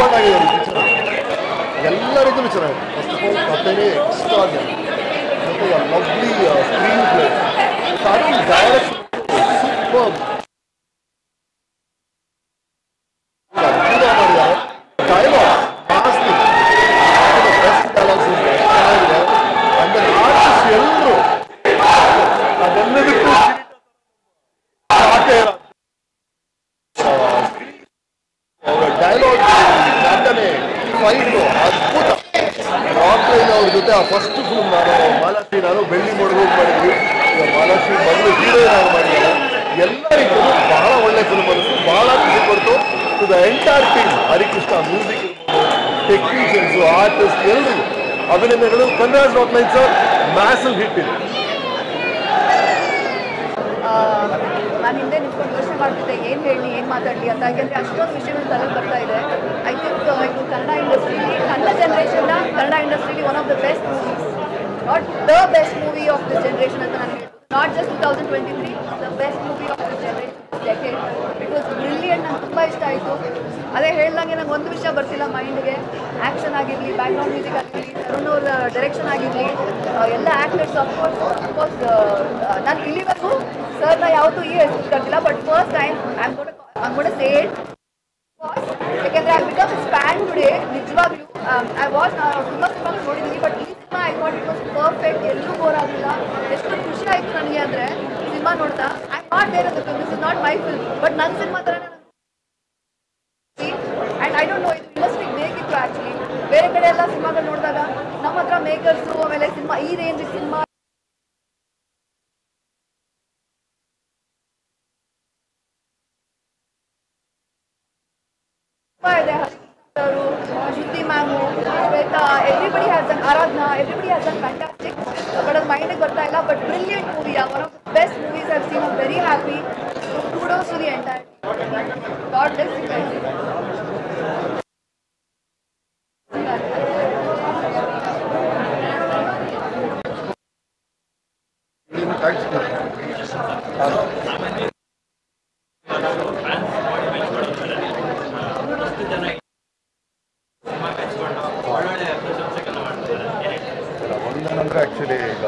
Super ಆಗಿದ್ದಾರೆ picture ಎಲ್ಲರಿಗೂ ಚೆನ್ನಾಗಿದೆ. ಫಸ್ಟ್ ಆಫ್ ಆಲ್ ಕಥೆನೇ ಎಕ್ಸ್ಟ್ರಾ ಆಗಿದೆ ಮತ್ತು ಲವ್ಲಿ ಸ್ಕ್ರೀನ್ ಪ್ಲೇ ಸಾರಿ direct super first film Malashri ನಾನು ಬೆಳ್ಳಿ ಮಡುಗು ಮಾಡಿದ್ವಿ. ಮಾಲಾಶ್ರೀ ಮೊದಲು ಹೀರೋಯಿನ್ ಆಗಿ ಮಾಡಿದ್ದಾರೆ. ಎಲ್ಲರಿಗೂ ಬಹಳ ಒಳ್ಳೆ ಫಿಲ್ಮ್ ಅನಿಸ್ತು, ಬಹಳ ಖುಷಿ ಕೊಡ್ತು. To the entire team, Harikrishna music ಇರ್ಬೋದು, ಟೆಕ್ನಿಷಿಯನ್ಸು, ಆರ್ಟಿಸ್ಟ್ ಎಲ್ಲರಿಗೂ ಅಭಿನಂದನೆಗಳು. Kannada outline sir massive hit ಇದೆ. ನಾನು ಹಿಂದೆ ನಿಂತ್ಕೊಂಡು ಯೋಚನೆ ಮಾಡ್ತಿದ್ದೆ ಏನು ಹೇಳಿ ಏನು ಮಾತಾಡಲಿ ಅಂತ. ಯಾಕೆಂದರೆ ಅಷ್ಟೊಂದು ವಿಷಯಗಳು ತಲೆ ಬರ್ತಾ ಇದೆ. ಐ ಥಿಂಕ್ ಇದು ಕನ್ನಡ ಇಂಡಸ್ಟ್ರಿಲಿ ಕನ್ನಡ ಜನರೇಷನ್ನ ಕನ್ನಡ ಇಂಡಸ್ಟ್ರಿಲಿ one of the best movies, not the best movie of this generation ಅಂತ ನಾನು ಹೇಳ್ಬೋದು. Not just 2023, the best movie of this generation decade. It was brilliant. ನಂಗೆ ತುಂಬ ಇಷ್ಟ ಆಯಿತು. ಅದೇ ಹೇಳ್ದಂಗೆ ನಂಗೆ ಒಂದು ವಿಷಯ ಬರ್ತಿಲ್ಲ ಮೈಂಡ್ಗೆ. ಆ್ಯಕ್ಷನ್ ಆಗಿರಲಿ, ಬ್ಯಾಕ್ಗ್ರೌಂಡ್ ಮ್ಯೂಸಿಕ್ ಆಗಿರಲಿ, ತರುಣ್ ಅವ್ರ ಡೈರೆಕ್ಷನ್ ಆಗಿರಲಿ, ಎಲ್ಲ ಆ್ಯಕ್ಟರ್ಸ್ ಅಫ್ಕೋರ್ಸ್ ನಾನು ಇಲ್ಲಿವರೆಗೂ ಸರ್ನ ಯಾವತ್ತೂ ಈ ಹೆಸರು ಕರ್ತಿಲ್ಲ. But first time I'm going to say it ಯಾಕೆಂದರೆ ಐ ಬಿಕಮ್ ಫ್ಯಾನ್ ಟುಡೇ. ನಿಜವಾಗ್ಲೂ ಐ ವಾಚ್ ತುಂಬ ಸಿನಿಮಾ ನೋಡಿದ್ದೀನಿ, ಬಟ್ ಈ cinema I want it was perfect. ಎಲ್ಲೂ ಬೋರ್ ಆಗಲಿಲ್ಲ. ಎಷ್ಟು ಖುಷಿ ಆಯಿತು ನನಗೆ ಅಂದರೆ ಸಿನಿಮಾ ನೋಡ್ತಾ. I not there in the film, this is not my film, but ನನ್ನ ಸಿನಿಮಾ ಥರ ಆ್ಯಂಡ್ ಐ ಡೋಂಟ್ ನೋ ಇದು ಇಂಡಸ್ಟ್ರಿಗೆ ಬೇಕಿತ್ತು ಆ್ಯಕ್ಚುಲಿ. ಬೇರೆ ಕಡೆ ಎಲ್ಲ ಸಿನಿಮಾಗಳು ನೋಡಿದಾಗ ನಮ್ಮ ಹತ್ರ ಮೇಕರ್ಸು ಆಮೇಲೆ ಸಿನಿಮಾ ಈ ರೇಂಜಿಗೆ ಸಿನಿಮಾ ಇದೆ. Shruti ma'am, Shweta, everybody has an Aradhana, everybody has an fantastic. But ಅದು ಮೈಂಡಿಗೆ ಬರ್ತಾ ಇಲ್ಲ. But brilliant movie, one of the best movies I have seen. I very happy. kudos to the entire team. God bless you guys. ಒಂದೇನಂದ್ರೆ actually ಈಗ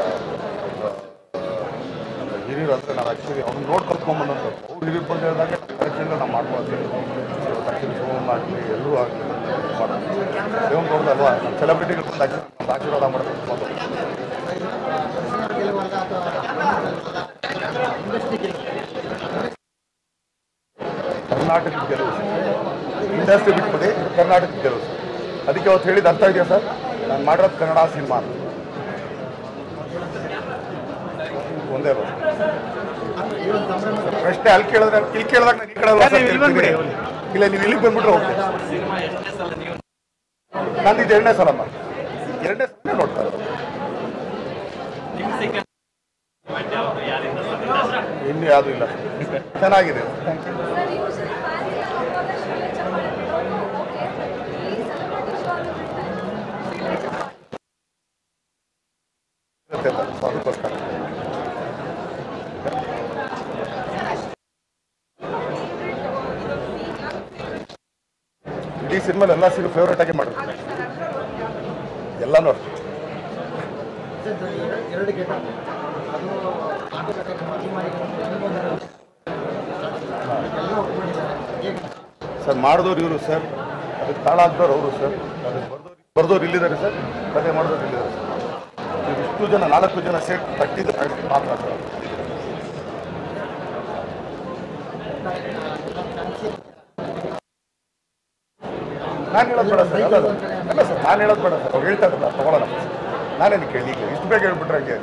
ಹಿರಿಯರು ಅಂದರೆ ನಾವು actually ಅವ್ನು ನೋಡಿ ಕಲ್ತ್ಕೊಂಬಂದಂತ ಅವ್ರು ಹಿರಿಯರು ಬಂದು ಹೇಳಿದಾಗ ಆ್ಯಕ್ಚುಲಿ ನಾವು ಮಾಡ್ಬೋದು. ಆ್ಯಕ್ಚುಲಿ ಶಿವಮ್ ಆಗಲಿ ಎಲ್ಲರೂ ಆಗಲಿ ಮಾಡ್ತೀವಿ. ಶಿವಮ್ ನೋಡ್ದಲ್ವಾ ನಮ್ಮ ಸೆಲೆಬ್ರಿಟಿಗಳು ಬಂದು ಆ್ಯಕ್ಚುಲಿ ನಮ್ದು ಆಶೀರ್ವಾದ ಮಾಡ್ಕೊಂಡು ಕರ್ನಾಟಕದ ಗೆಲುವು, ಇಂಡಸ್ಟ್ರಿ ಬಿಟ್ಬಿಡಿ ಕರ್ನಾಟಕದ ಗೆಲುವು. ಅದಕ್ಕೆ ಅವತ್ತು ಹೇಳಿದ ಅರ್ಥ ಇದೆಯಾ ಸರ್? ನಾನು ಮಾಡಿರೋದು ಕನ್ನಡ ಸಿನಿಮಾ ಒಂದೇ ಪ್ರಶ್ನೆ. ಅಲ್ಲಿ ಕೇಳಿದ್ರೆ ಇಲ್ಲಿ ಕೇಳಿದಾಗ ನಾನು ಈ ಕಡೆ ಇಲ್ಲ, ನೀವು ಇಲ್ಲಿಗೆ ಬಂದ್ಬಿಟ್ರೆ ಹೋಗ್ತೀನಿ. ನಂದು ಇದು 2ನೇ ಸಲಮ್ಮ, 2ನೇ ಸಲ ನೋಡ್ತಾರೆ. ಇನ್ನು ಯಾವುದೂ ಇಲ್ಲ, ಚೆನ್ನಾಗಿದೆ. ಅದಕ್ಕೋಸ್ಕರ ಇಡೀ ಸಿನಿಮಾ ಎಲ್ಲ ಸೀನು ಫೇವ್ರೇಟ್ ಆಗಿ ಮಾಡಿರ್ತೀನಿ, ಎಲ್ಲನೂ ಅಷ್ಟೇ. ಸರ್ ಮಾಡಿದವ್ರು ಇವರು ಸರ್, ಅದಕ್ಕೆ ತಾಳ ಹಾಕ್ದವ್ರು ಅವರು ಸರ್, ಅದಕ್ಕೆ ಬರ್ದವ್ರು ಇಲ್ಲಿದ್ದಾರೆ ಸರ್, ಕತೆ ಮಾಡಿದವ್ರು ಇಲ್ಲಿದ್ದಾರೆ ಸರ್. ಇಷ್ಟು ಜನ 4 ಜನ ಸೆಟ್ ತಟ್ಟಿದ್ದು ಮಾತ್ರ ಸರ್. ನಾನು ಹೇಳೋದು ಬೇಡ ಸರ್, ಅಲ್ಲ ಸರ್, ನಾನು ಹೇಳೋದು ಬೇಡ ಸರ್. ಅವ್ರು ಹೇಳ್ತಾ ಇರಲ್ಲ ತಗೊಳ್ಳೋಣ. ನಾನೇನು ಕೇಳಿ ಈಗ ಇಷ್ಟು ಬೇಗ ಹೇಳ್ಬಿಟ್ರೆ ಹಂಗೆ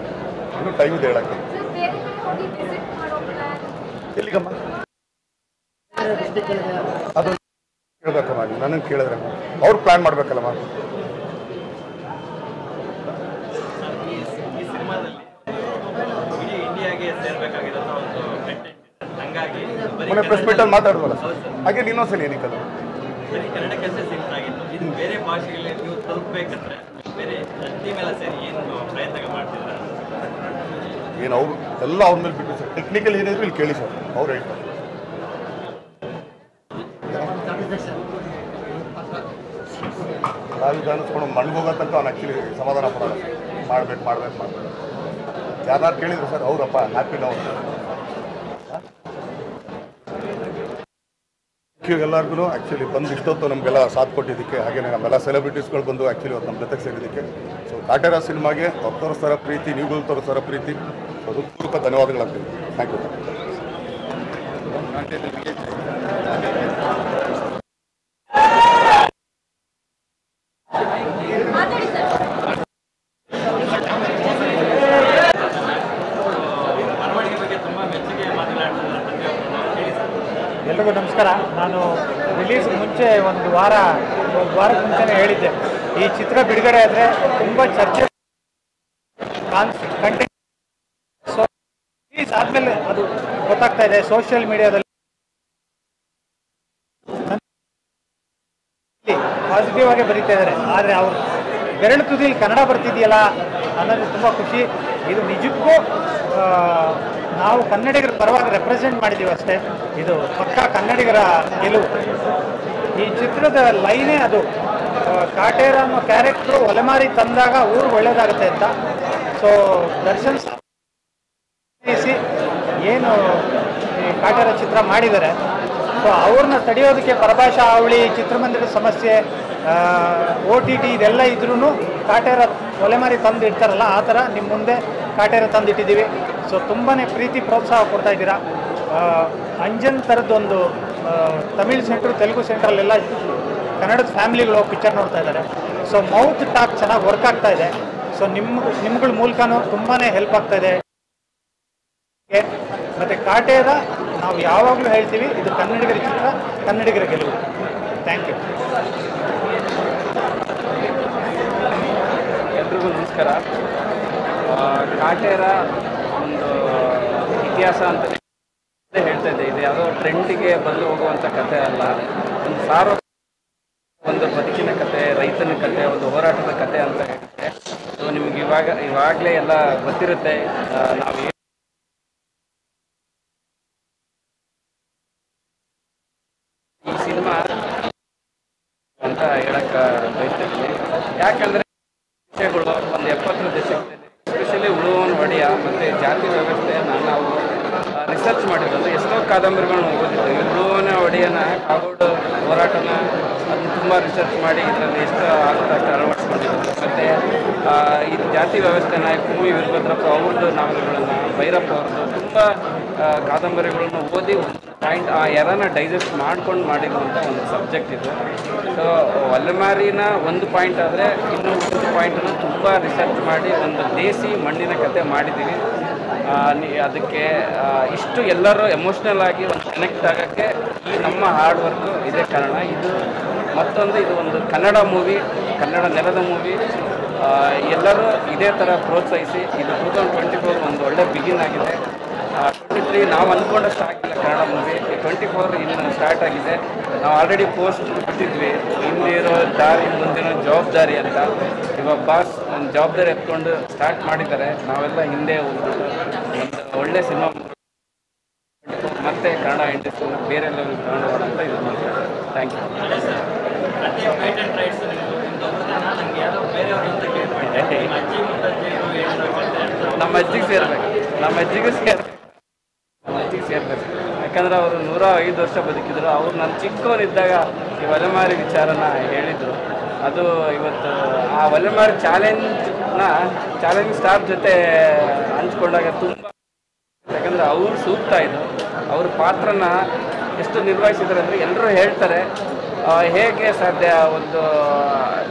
ಇನ್ನೂ ಟೈಮ್ ಇದೆ ಹೇಳಕ್ಕೆ. ಎಲ್ಲಿಗಮ್ಮ ಅದು ಕೇಳ್ಬೇಕಮ್ಮ, ನನಗೆ ಕೇಳಿದ್ರೆ ಅವ್ರು ಪ್ಲ್ಯಾನ್ ಮಾಡ್ಬೇಕಲ್ಲಮ್ಮ. ಮೊನ್ನೆ ಪ್ರೆಸ್ ಮೀಟಲ್ಲಿ ಮಾತಾಡ್ಬೋಲ್ಲ ಸರ್, ಹಾಗೆ ಇನ್ನೊಂದ್ಸಲಿ ಏನಕ್ಕಲ್ಲ ಕನ್ನಡಕ್ಕೆ ಸಿಂಪಲ್ ಆಗಿತ್ತು. ಇದು ಬೇರೆ ಭಾಷೆಗಳಲ್ಲಿ ನೀವು ತಲುಪಬೇಕಂದ್ರೆ ಬೇರೆ ಟೀಮ್ ಎಲ್ಲ ಸೇರಿ ಏನು ಪ್ರಯತ್ನ ಮಾಡ್ತಿದ್ದಾರೆ? ಏನು ಅವರು ಎಲ್ಲ ಅವ್ರ ಮೇಲೆ ಬಿಟ್ಟು ಸರ್, ಟೆಕ್ನಿಕಲ್ ಏನಿದ್ರು ಇಲ್ಲಿ ಕೇಳಿ ಸರ್, ಅವ್ರು ಹೇಳ್ತಾರೆ. ನಾವೀಗ ಅನಿಸ್ಕೊಂಡು ಮಣ್ಗೋಗೋ ತನಕ ಅವ್ನು ಆ್ಯಕ್ಚುಲಿ ಸಮಾಧಾನ ಪಡೋಲ್ಲ. ಮಾಡಬೇಕು ಯಾರು ಕೇಳಿದ್ರು ಸರ್ ಹೌದಪ್ಪ ಹ್ಯಾಪಿ ನಾವು ಎಲ್ಲರಿಗೂ ಆ್ಯಕ್ಚುಲಿ ಬಂದು ಇಷ್ಟೊತ್ತು ನಮಗೆಲ್ಲ ಸಾಥ್ ಕೊಟ್ಟಿದ್ದಕ್ಕೆ, ಹಾಗೆ ನಮ್ಮೆಲ್ಲ ಸೆಲೆಬ್ರಿಟೀಸ್ಗಳು ಬಂದು ಆ್ಯಕ್ಚುಲಿ ಅವತ್ತು ನಮ್ಮ ಜೊತೆಗೆ ಸೇರಿದ್ದಕ್ಕೆ. ಸೊ ಕಾಟೇರ ಸಿನಿಮಾಗೆ ಅವ್ರು ತೋರಿಸ್ತಾರ ಪ್ರೀತಿ, ನೀವುಗಳು ತೋರಿಸ್ತಾರ ಪ್ರೀತಿ, ಹೃತ್ಪೂರ್ವಕ ಧನ್ಯವಾದಗಳಾಗ್ತೀವಿ. Thank you. ಎಲ್ರಿಗೂ ನಮಸ್ಕಾರ. ನಾನು ರಿಲೀಸ್ ಮುಂಚೆ ಒಂದು ವಾರಕ್ಕೆ ಮುಂಚೆನೇ ಹೇಳಿದ್ದೆ, ಈ ಚಿತ್ರ ಬಿಡುಗಡೆ ಆದರೆ ತುಂಬ ಚರ್ಚೆ ಕಂಟೆಂಟ್. ಸೊ ರಿಲೀಸ್ ಆದಮೇಲೆ ಅದು ಗೊತ್ತಾಗ್ತಾ ಇದೆ ಸೋಷಿಯಲ್ ಮೀಡಿಯಾದಲ್ಲಿ ಪಾಸಿಟಿವ್ ಆಗಿ ಬರೀತಾ ಇದ್ದಾರೆ. ಆದರೆ ಅವರು ಬೆರಳು ತುದಿಲಿ ಕನ್ನಡ ಬರ್ತಿದೆಯಲ್ಲ ಅನ್ನೋದು ತುಂಬ ಖುಷಿ. ಇದು ನಿಜಕ್ಕೂ ನಾವು ಕನ್ನಡಿಗರ ಪರವಾಗಿ ರೆಪ್ರೆಸೆಂಟ್ ಮಾಡಿದ್ದೀವಿ ಅಷ್ಟೇ. ಇದು ಪಕ್ಕಾ ಕನ್ನಡಿಗರ ಗೆಲುವು. ಈ ಚಿತ್ರದ ಲೈನೇ ಅದು, ಕಾಟೇರ ಅನ್ನೋ ಕ್ಯಾರೆಕ್ಟ್ರು ಒಲೆಮಾರಿ ತಂದಾಗ ಊರು ಒಳ್ಳೇದಾಗುತ್ತೆ ಅಂತ. ಸೊ ದರ್ಶನ್ ಏನು ಈ ಕಾಟೇರ ಚಿತ್ರ ಮಾಡಿದ್ದಾರೆ, ಸೊ ಅವ್ರನ್ನ ತಡೆಯೋದಕ್ಕೆ ಪರಭಾಷಾ ಅವಳಿ, ಚಿತ್ರಮಂದಿರದ ಸಮಸ್ಯೆ, OTT ಇದೆಲ್ಲ ಇದ್ರೂ ಕಾಟೇರ ಒಲೆಮಾರಿ ತಂದು ಇಡ್ತಾರಲ್ಲ, ಆ ಥರ ನಿಮ್ಮ ಮುಂದೆ ಕಾಟೇರ ತಂದಿಟ್ಟಿದ್ದೀವಿ. ಸೊ ತುಂಬಾ ಪ್ರೀತಿ ಪ್ರೋತ್ಸಾಹ ಕೊಡ್ತಾ ಇದ್ದೀರಾ. ಅಂಜನ್ ಥರದ್ದೊಂದು ತಮಿಳ್ ಸೆಂಟ್ರು, ತೆಲುಗು ಸೆಂಟ್ರಲ್ಲೆಲ್ಲ ಕನ್ನಡದ ಫ್ಯಾಮಿಲಿಗಳು ಪಿಕ್ಚರ್ ನೋಡ್ತಾ ಇದ್ದಾರೆ. ಸೊ ಮೌತ್ ಟಾಕ್ ಚೆನ್ನಾಗಿ ವರ್ಕ್ ಆಗ್ತಾ ಇದೆ. ಸೊ ನಿಮ್ಗಳ ಮೂಲಕನೂ ತುಂಬಾ ಹೆಲ್ಪ್ ಆಗ್ತಾ ಇದೆ. ಮತ್ತು ಕಾಟೇರ ನಾವು ಯಾವಾಗಲೂ ಹೇಳ್ತೀವಿ, ಇದು ಕನ್ನಡಿಗರ ಚಿತ್ರ, ಕನ್ನಡಿಗರ ಗೆಲುವು. Thank you. ಎಲ್ರಿಗೂ ನಮಸ್ಕಾರ. ಕಾಟೇರ ಒಂದು ಇತಿಹಾಸ ಅಂತಲೇ ಹೇಳ್ತಾ ಇದ್ದೆ. ಇದು ಯಾವುದೋ ಟ್ರೆಂಡಿಗೆ ಬಂದು ಹೋಗುವಂಥ ಕಥೆ ಅಲ್ಲ, ಒಂದು ಒಂದು ಬದುಕಿನ ಕತೆ, ರೈತನ ಕತೆ, ಒಂದು ಹೋರಾಟದ ಕತೆ ಅಂತ ಹೇಳುತ್ತೆ. ಸೊ ನಿಮ್ಗೆ ಇವಾಗಲೇ ಎಲ್ಲ ಗೊತ್ತಿರುತ್ತೆ. ನಾವು ಈ ಸಿನಿಮಾ ಅಂತ ಹೇಳಕ್ಕೆ ಬಯಸ್ತಿದ್ದೀನಿ. ಯಾಕಂದರೆ ವಿಷಯಗಳು ಒಂದು 70 ದಶಕದಲ್ಲಿ ಎಸ್ಪೆಷಲಿ ಉಳುವವನ ಒಡೆಯ ಮತ್ತು ಜಾತಿ ವ್ಯವಸ್ಥೆಯನ್ನು ನಾವು ರಿಸರ್ಚ್ ಮಾಡಿರೋದು. ಎಷ್ಟೋ ಕಾದಂಬರಿಗಳನ್ನ ಓದಿದ್ದೀವಿ. ಉಳುವವನ ಒಡೆಯನ ಕಾಗೋಡು ಹೋರಾಟನ ಅದನ್ನು ತುಂಬ ರಿಸರ್ಚ್ ಮಾಡಿ ಇದರಲ್ಲಿ ಎಷ್ಟು ಆಗುತ್ತೆ ಅಷ್ಟು ಅಳವಡಿಸ್ಕೊಂಡಿರೋದು. ಮತ್ತು ಇದು ಜಾತಿ ವ್ಯವಸ್ಥೆನ ಕುಮ್ಮಿ ವೀರಭದ್ರಪ್ಪ ಅವ್ರದ್ದು ನಾವೆಲ್ಗಳನ್ನು, ಭೈರಪ್ಪ ಅವ್ರದ್ದು ತುಂಬ ಕಾದಂಬರಿಗಳನ್ನು ಓದಿ ಪಾಯಿಂಟ್ ಆ ಎರನ ಡೈಜೆಸ್ಟ್ ಮಾಡ್ಕೊಂಡು ಮಾಡಿರುವಂಥ ಒಂದು ಸಬ್ಜೆಕ್ಟ್ ಇದು. ಸೊ ಒಲೆಮಾರಿನ ಒಂದು ಪಾಯಿಂಟ್ ಆದರೆ ಇನ್ನೂ ಒಂದು ಪಾಯಿಂಟನ್ನು ತುಂಬ ರಿಸರ್ಚ್ ಮಾಡಿ ಒಂದು ದೇಸಿ ಮಣ್ಣಿನ ಕತೆ ಮಾಡಿದ್ದೀವಿ. ಅದಕ್ಕೆ ಇಷ್ಟು ಎಲ್ಲರೂ ಎಮೋಷ್ನಲ್ ಆಗಿ ಒಂದು ಕನೆಕ್ಟ್ ಆಗೋಕ್ಕೆ ಈ ನಮ್ಮ ಹಾರ್ಡ್ ವರ್ಕು ಇದೇ ಕಾರಣ. ಇದು ಮತ್ತೊಂದು, ಇದು ಒಂದು ಕನ್ನಡ ಮೂವಿ, ಕನ್ನಡ ನೆಲದ ಮೂವಿ. ಎಲ್ಲರೂ ಇದೇ ಥರ ಪ್ರೋತ್ಸಾಹಿಸಿ. ಇದು 2024 ಒಂದು ಒಳ್ಳೆ ಬಿಗಿನ್ ಆಗಿದೆ. 23 ನಾವು ಅಂದ್ಕೊಂಡಷ್ಟು ಆಗಿಲ್ಲ ಕನ್ನಡ ಮೂವಿ. 24 ಇನ್ನು ಸ್ಟಾರ್ಟ್ ಆಗಿದೆ. ನಾವು ಆಲ್ರೆಡಿ ಪೋಸ್ಟ್ ಬಿಟ್ಟಿದ್ವಿ, ಹಿಂದಿರೋ ದಾರಿ ಮುಂದಿನ ಜವಾಬ್ದಾರಿ ಅಂತ. ಇವಾಗ ಬಾಸ್ ಒಂದು ಜವಾಬ್ದಾರಿ ಎತ್ಕೊಂಡು ಸ್ಟಾರ್ಟ್ ಮಾಡಿದ್ದಾರೆ. ನಾವೆಲ್ಲ ಹಿಂದೆ ಒಂದು ಒಳ್ಳೆ ಸಿನಿಮಾ ಮತ್ತೆ ಕನ್ನಡ ಇಂಡಸ್ಟ್ರಿ ಬೇರೆ ಲೆವೆಲ್ ತಗೊಂಡು ಅಂತ ಇದು ಮಾಡ್ತಾರೆ. Thank you. ನಮ್ಮ ಅಜ್ಜಿಗೆ ಸೇರ್ಬೇಕು. ಯಾಕಂದ್ರೆ ಅವರು 105 ವರ್ಷ ಬದುಕಿದ್ರು. ಅವ್ರು ನನ್ನ ಚಿಕ್ಕವನಿದ್ದಾಗ ಈ ಒಲೆಮಾರಿ ವಿಚಾರನ ಹೇಳಿದರು. ಅದು ಇವತ್ತು ಆ ಒಲೆಮಾರಿ ಚಾಲೆಂಜಿಂಗ್ ಸ್ಟಾರ್ ಜೊತೆ ಹಂಚ್ಕೊಂಡಾಗ ತುಂಬ, ಯಾಕಂದರೆ ಅವರು ಸೂಕ್ತ ಇದು. ಅವ್ರ ಪಾತ್ರನ ಎಷ್ಟು ನಿರ್ವಹಿಸಿದ್ದಾರೆ ಅಂದರೆ ಎಲ್ಲರೂ ಹೇಳ್ತಾರೆ ಹೇಗೆ ಸಾಧ್ಯ, ಒಂದು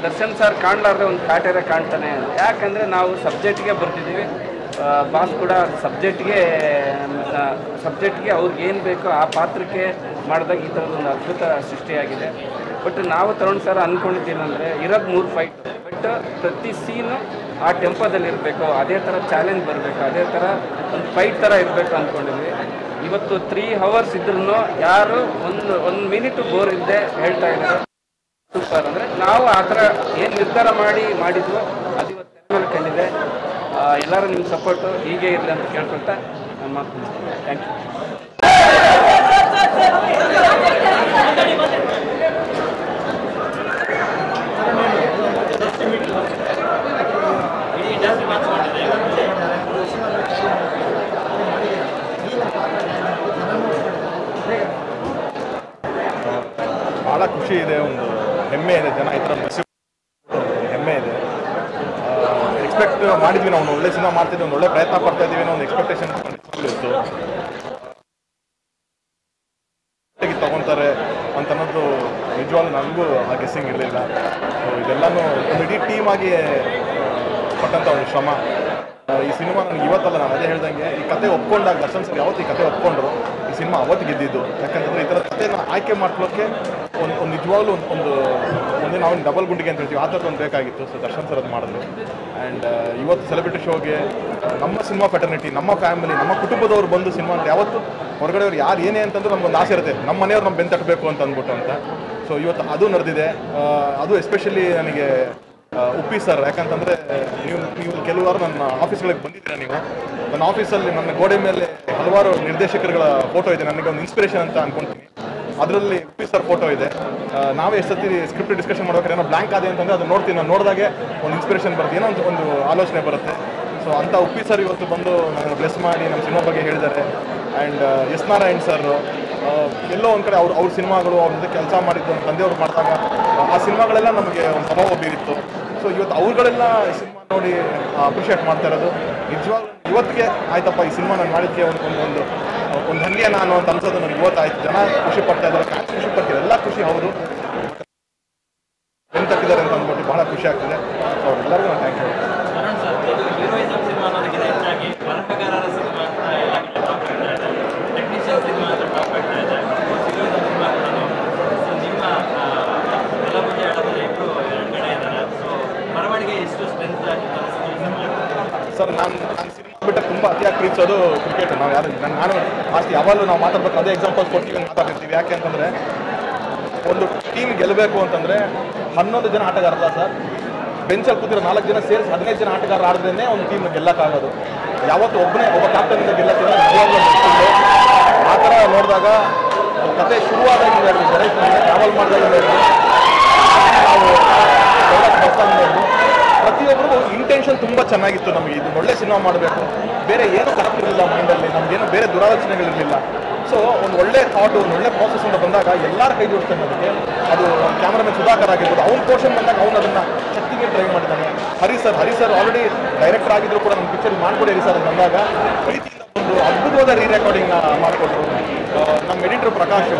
ದರ್ಶನ್ ಸರ್ ಕಾಣಲಾರ್ದೆ ಒಂದು ಕಾಟೇರ ಕಾಣ್ತಾನೆ. ಯಾಕಂದರೆ ನಾವು ಸಬ್ಜೆಕ್ಟ್ಗೆ ಬರ್ತಿದ್ದೀವಿ. ಬಾಸ್ ಕೂಡ ಸಬ್ಜೆಕ್ಟ್ಗೆ ಅವ್ರಿಗೆ ಏನು ಬೇಕೋ ಆ ಪಾತ್ರಕ್ಕೆ ಮಾಡಿದಾಗ ಈ ಥರದೊಂದು ಅದ್ಭುತ ಸೃಷ್ಟಿಯಾಗಿದೆ. ಬಟ್ ನಾವು ತರುಣ್ ಸರ್ ಅಂದ್ಕೊಂಡಿದ್ದೀನಂದರೆ ಇರೋದು 3 ಫೈಟ್, ಬಟ್ ಪ್ರತಿ ಸೀನು ಆ ಟೆಂಪೋದಲ್ಲಿರಬೇಕು, ಅದೇ ಥರ ಚಾಲೆಂಜ್ ಬರಬೇಕು, ಅದೇ ಥರ ಒಂದು ಫೈಟ್ ಥರ ಇರಬೇಕು ಅಂದ್ಕೊಂಡಿದ್ವಿ. ಇವತ್ತು 3 hours ಇದ್ರೂ ಯಾರು ಒಂದು ಮಿನಿಟು ಬೋರ್ ಇಲ್ಲದೆ ಹೇಳ್ತಾ ಇದ್ದಾರೆ ಸೂಪರ್. ಅಂದರೆ ನಾವು ಆ ಥರ ಏನು ನಿರ್ಧಾರ ಮಾಡಿದ್ವೋ ಅದು ಇವತ್ತು ಮೇಲೆ ಕಂಡಿದೆ. ಎಲ್ಲರೂ ನಿಮ್ಮ ಸಪೋರ್ಟು ಹೀಗೆ ಇರಲಿ ಅಂತ ಕೇಳ್ಕೊಳ್ತಾ ನಾನು ಮಾತು ಮುಗಿಸ್ತೀನಿ. Thank you. ಖುಷಿ ಇದೆ, ಒಂದು ಹೆಮ್ಮೆ ಇದೆ. ಜನ ಈ ಥರ ಹೆಮ್ಮೆ ಇದೆ. ಎಕ್ಸ್ಪೆಕ್ಟ್ ಮಾಡಿದ್ವಿ, ನಾವು ಒಂದು ಒಳ್ಳೆ ಸಿನಿಮಾ ಮಾಡ್ತಿದ್ವಿ, ಒಂದು ಒಳ್ಳೆ ಪ್ರಯತ್ನ ಪಡ್ತಾ ಇದ್ದೀವಿ ಅನ್ನೋ ಒಂದು ಎಕ್ಸ್ಪೆಕ್ಟೇಷನ್ ಇತ್ತು. ತಗೊತಾರೆ ಅಂತ ಅನ್ನೋದು ನಿಜವಾಗ್ಲೂ ನನಗೂ ಆ ಗೆಸ್ಸಿಂಗ್ ಇರಲಿಲ್ಲ. ಸೊ ಇದೆಲ್ಲನೂ ಒಂದು ಇಡೀ ಟೀಮ್ ಆಗಿ ಪಟ್ಟಂಥ ಒಂದು ಶ್ರಮ. ಈ ಸಿನಿಮಾ ನನಗೆ ಇವತ್ತಲ್ಲ, ನಾನು ಅದೇ ಹೇಳ್ದಂಗೆ ಈ ಕತೆ ಒಪ್ಕೊಂಡಾಗ ದರ್ಶನ್ ಸರ್ ಯಾವತ್ತು ಈ ಕತೆ ಒಪ್ಕೊಂಡ್ರು ಈ ಸಿನಿಮಾ ಅವತ್ತು ಗೆದ್ದಿದ್ದು. ಯಾಕಂತಂದರೆ ಈ ಥರ ಕಥೆನ ಆಯ್ಕೆ ಮಾಡ್ಕೊಳ್ಳೋಕ್ಕೆ ಒಂದು ನಿಜವಾಗ್ಲೂ ಒಂದೇ ನಾವು ಡಬಲ್ ಗುಂಡಿಗೆ ಅಂತ ಹೇಳ್ತೀವಿ, ಆ ಥರದ್ದು ಒಂದು ಬೇಕಾಗಿತ್ತು. ಸೊ ದರ್ಶನ್ ಸರ್ ಅದು ಮಾಡಿದ್ರು. ಆ್ಯಂಡ್ ಇವತ್ತು ಸೆಲೆಬ್ರಿಟಿ ಶೋಗೆ ನಮ್ಮ ಸಿನಿಮಾ ಫ್ಯಾಟರ್ನಿಟಿ, ನಮ್ಮ ಫ್ಯಾಮಿಲಿ, ನಮ್ಮ ಕುಟುಂಬದವ್ರು ಬಂದು ಸಿನಿಮಾ ಅಂತ ಯಾವತ್ತು ಹೊರಗಡೆಯವ್ರು ಯಾರು ಏನೇ ಅಂತಂದ್ರೆ ನಮ್ಗೊಂದು ಆಸೆ ಇರುತ್ತೆ, ನಮ್ಮ ಮನೆಯವ್ರು ನಮ್ಮ ಬೆಂತಟ್ಟಬೇಕು ಅಂತ ಅಂದ್ಬಿಟ್ಟು ಅಂತ. ಸೊ ಇವತ್ತು ಅದು ನಡೆದಿದೆ. ಅದು ಎಸ್ಪೆಷಲಿ ನನಗೆ ಉಪ್ಪಿ ಸರ್, ಯಾಕಂತಂದರೆ ನೀವು ಕೆಲವಾರು ನನ್ನ ಆಫೀಸ್ಗಳಿಗೆ ಬಂದಿದ್ದೀರಾ. ನೀವು ನನ್ನ ಆಫೀಸಲ್ಲಿ ನನ್ನ ಗೋಡೆ ಮೇಲೆ ಹಲವಾರು ನಿರ್ದೇಶಕರುಗಳ ಫೋಟೋ ಇದೆ, ನನಗೆ ಒಂದು ಇನ್ಸ್ಪಿರೇಷನ್ ಅಂತ ಅಂದ್ಕೊಳ್ತೀನಿ. ಅದರಲ್ಲಿ ಉಪ್ಪಿ ಸರ್ ಫೋಟೋ ಇದೆ. ನಾವೇ ಎಷ್ಟು ಸತಿ ಸ್ಕ್ರಿಪ್ಟ್ ಡಿಸ್ಕಷನ್ ಮಾಡ್ಬೇಕಾದ್ರೆ ಏನೋ ಬ್ಲ್ಯಾಂಕ್ ಆದೆ ಅಂತಂದರೆ ಅದು ನೋಡ್ತೀನಿ, ನಾನು ನೋಡಿದಾಗೆ ಒಂದು ಇನ್ಸ್ಪಿರೇಷನ್ ಬರುತ್ತೆ, ಏನೋ ಒಂದು ಆಲೋಚನೆ ಬರುತ್ತೆ. ಸೊ ಅಂಥ ಉಪ್ಪಿ ಸರ್ ಇವತ್ತು ಬಂದು ನನ್ನನ್ನು ಬ್ಲೆಸ್ ಮಾಡಿ ನಮ್ಮ ಸಿನಿಮಾ ಬಗ್ಗೆ ಹೇಳಿದ್ದಾರೆ. ಆ್ಯಂಡ್ ಎಸ್ ನಾರಾಯಣ್ ಸರ್ ಎಲ್ಲೋ ಒಂದು ಕಡೆ ಅವ್ರ ಸಿನಿಮಾಗಳು ಅವ್ರ ಜೊತೆ ಕೆಲಸ ಮಾಡಿದ್ದು ನಮ್ಮ ತಂದೆಯವರು ಮಾಡಿದಾಗ ಆ ಸಿನಿಮಾಗಳೆಲ್ಲ ನಮಗೆ ಒಂದು ಪ್ರಭಾವ ಬೀರಿತ್ತು. ಸೊ ಇವತ್ತು ಅವ್ರುಗಳೆಲ್ಲ ಈ ಸಿನಿಮಾ ನೋಡಿ ಅಪ್ರಿಷಿಯೇಟ್ ಮಾಡ್ತಾ ಇರೋದು ನಿಜವಾಗ್ಲೂ ಇವತ್ತಿಗೆ ಆಯ್ತಪ್ಪ, ಈ ಸಿನಿಮಾ ನಾನು ಮಾಡಿದ್ದಕ್ಕೆ ಒಂದು ಧನ್ಯ ನಾನು ಅಂತ ಅನ್ಸೋದು ನನಗೆ ಇವತ್ತಾಯ್ತು. ಜನ ಖುಷಿ ಪಡ್ತಾ ಇದ್ದಾರೆ, ಫ್ಯಾನ್ಸ್ ಖುಷಿ ಪಡ್ತಾರೆ, ಎಲ್ಲ ಖುಷಿ ಹೌದು, ಬೆಂತಟ್ಟಿದ್ದಾರೆ ಅಂತ ಅಂದ್ಬಿಟ್ಟು ಬಹಳ ಖುಷಿ ಆಗ್ತದೆ. ಸೊ ಅವ್ರೆಲ್ಲರಿಗೂ ನಾನು ಥ್ಯಾಂಕ್ ಯು. ಅರುಣ್ ಸರ್, ಇದು ಹೀರೋಯಿಸಮ್ ಸಿನಿಮಾ ಅನ್ನೋದಕ್ಕಿಂತ ಹೆಚ್ಚಾಗಿ ಬರಹಗಾರರ ಸಿನಿಮಾ ಅಂತ ಎಲ್ಲ ಕಡೆ ಟಾಪ್ ಆಗ್ತಾ ಇದೆ, ಟೆಕ್ನಿಷಿಯನ್ ಸಿನಿಮಾ ಅಂತ ಟಾಪ್ ಆಗ್ತಾ ಇದೆ, ಹೀರೋಯಿಸಮ್ ಸಿನಿಮಾ ಕೂಡ. ಸೊ ನಿಮ್ಮ ಬಲಭುಜ ಎಡಭುಜ ಇಬ್ಬರು ಕಡೆ ಇದ್ದಾರೆ. ಸೊ ಬರವಣಿಗೆ ಎಷ್ಟು ಸ್ಟ್ರೆಂತ್ ಸರ್, ನಾನು ಸಿನಿಮಾ ಬಿಟ್ಟರೆ ತುಂಬ ಅತಿಯಾಗಿ ಪ್ರೀತಿಸೋದು ಕ್ರಿಕೆಟ್. ನಾವು ಯಾರು ನಾನು ಅಷ್ಟು ಯಾವಾಗಲೂ ನಾವು ಮಾತಾಡ್ಬೇಕು ಅದೇ ಎಕ್ಸಾಂಪಲ್ಸ್ ಕೊಡ್ತೀವಿ, ಮಾತಾಡ್ತಿರ್ತೀವಿ. ಯಾಕೆ ಅಂತಂದರೆ ಒಂದು ಟೀಮ್ ಗೆಲ್ಲಬೇಕು ಅಂತಂದರೆ 11 ಜನ ಆಟಗಾರಲ್ಲ ಸರ್, ಬೆಂಚಲ್ಲಿ ಕೂತಿರೋ 4 ಜನ ಸೇರಿಸಿ 15 ಜನ ಆಟಗಾರ ಆಡಿದ್ರೇ ಒಂದು ಟೀಮ್ ಗೆಲ್ಲಕ್ಕಾಗೋದು. ಯಾವತ್ತು ಒಬ್ಬ ಕ್ಯಾಪ್ಟನಿಂದ ಗೆಲ್ಲಕ್ಕೆ ಆ ಥರ ನೋಡಿದಾಗ ಕತೆ ಶುರುವಾದಾಗ ಟ್ರಾವೆಲ್ ಮಾಡಿದಾಗ ನಾವು ಪ್ರತಿಯೊಬ್ಬರಿಗೂ ಇಂಟೆನ್ಷನ್ ತುಂಬ ಚೆನ್ನಾಗಿತ್ತು. ನಮಗೆ ಇದು ಒಳ್ಳೆ ಸಿನಿಮಾ ಮಾಡಬೇಕು, ಬೇರೆ ಏನೂ ಕರೆಕ್ಟಿರಲಿಲ್ಲ ಮೈಂಡಲ್ಲಿ, ನಮಗೇನು ಬೇರೆ ದುರಾಲೋಚನೆಗಳಿರಲಿಲ್ಲ. ಸೊ ಒಂದು ಒಳ್ಳೆ ಥಾಟು, ಒಂದು ಒಳ್ಳೆ ಪ್ರಾಸೆಸ್ ಅಂತ ಬಂದಾಗ ಎಲ್ಲರ ಕೈ ಜೋಡಿಸ್ತಾನೆ ಅದಕ್ಕೆ. ಅದು ಕ್ಯಾಮ್ರಾಮನ್ ಸುಧಾಕರ್ ಆಗಿರ್ಬೋದು, ಅವ್ನ ಪೋರ್ಷನ್ ಬಂದಾಗ ಅವ್ನು ಅದನ್ನು ಶಕ್ತಿಗೆ ಟ್ರೈ ಮಾಡಿದ್ದಾನೆ. ಹರಿ ಸರ್ ಆಲ್ರೆಡಿ ಡೈರೆಕ್ಟರ್ ಆಗಿದ್ರು ಕೂಡ ನಮ್ಮ ಪಿಕ್ಚರ್ ಮಾಡಿಕೊಡಿ ಹರಿ ಸರ್ ಅಂತ ಬಂದಾಗ ಪ್ರೀತಿಯಿಂದ ಒಂದು ಅದ್ಭುತವಾದ ರೀರೆಕಾರ್ಡಿಂಗ್ ಮಾಡಿಕೊಟ್ರು. ನಮ್ಮ ಎಡಿಟರ್ ಪ್ರಕಾಶ್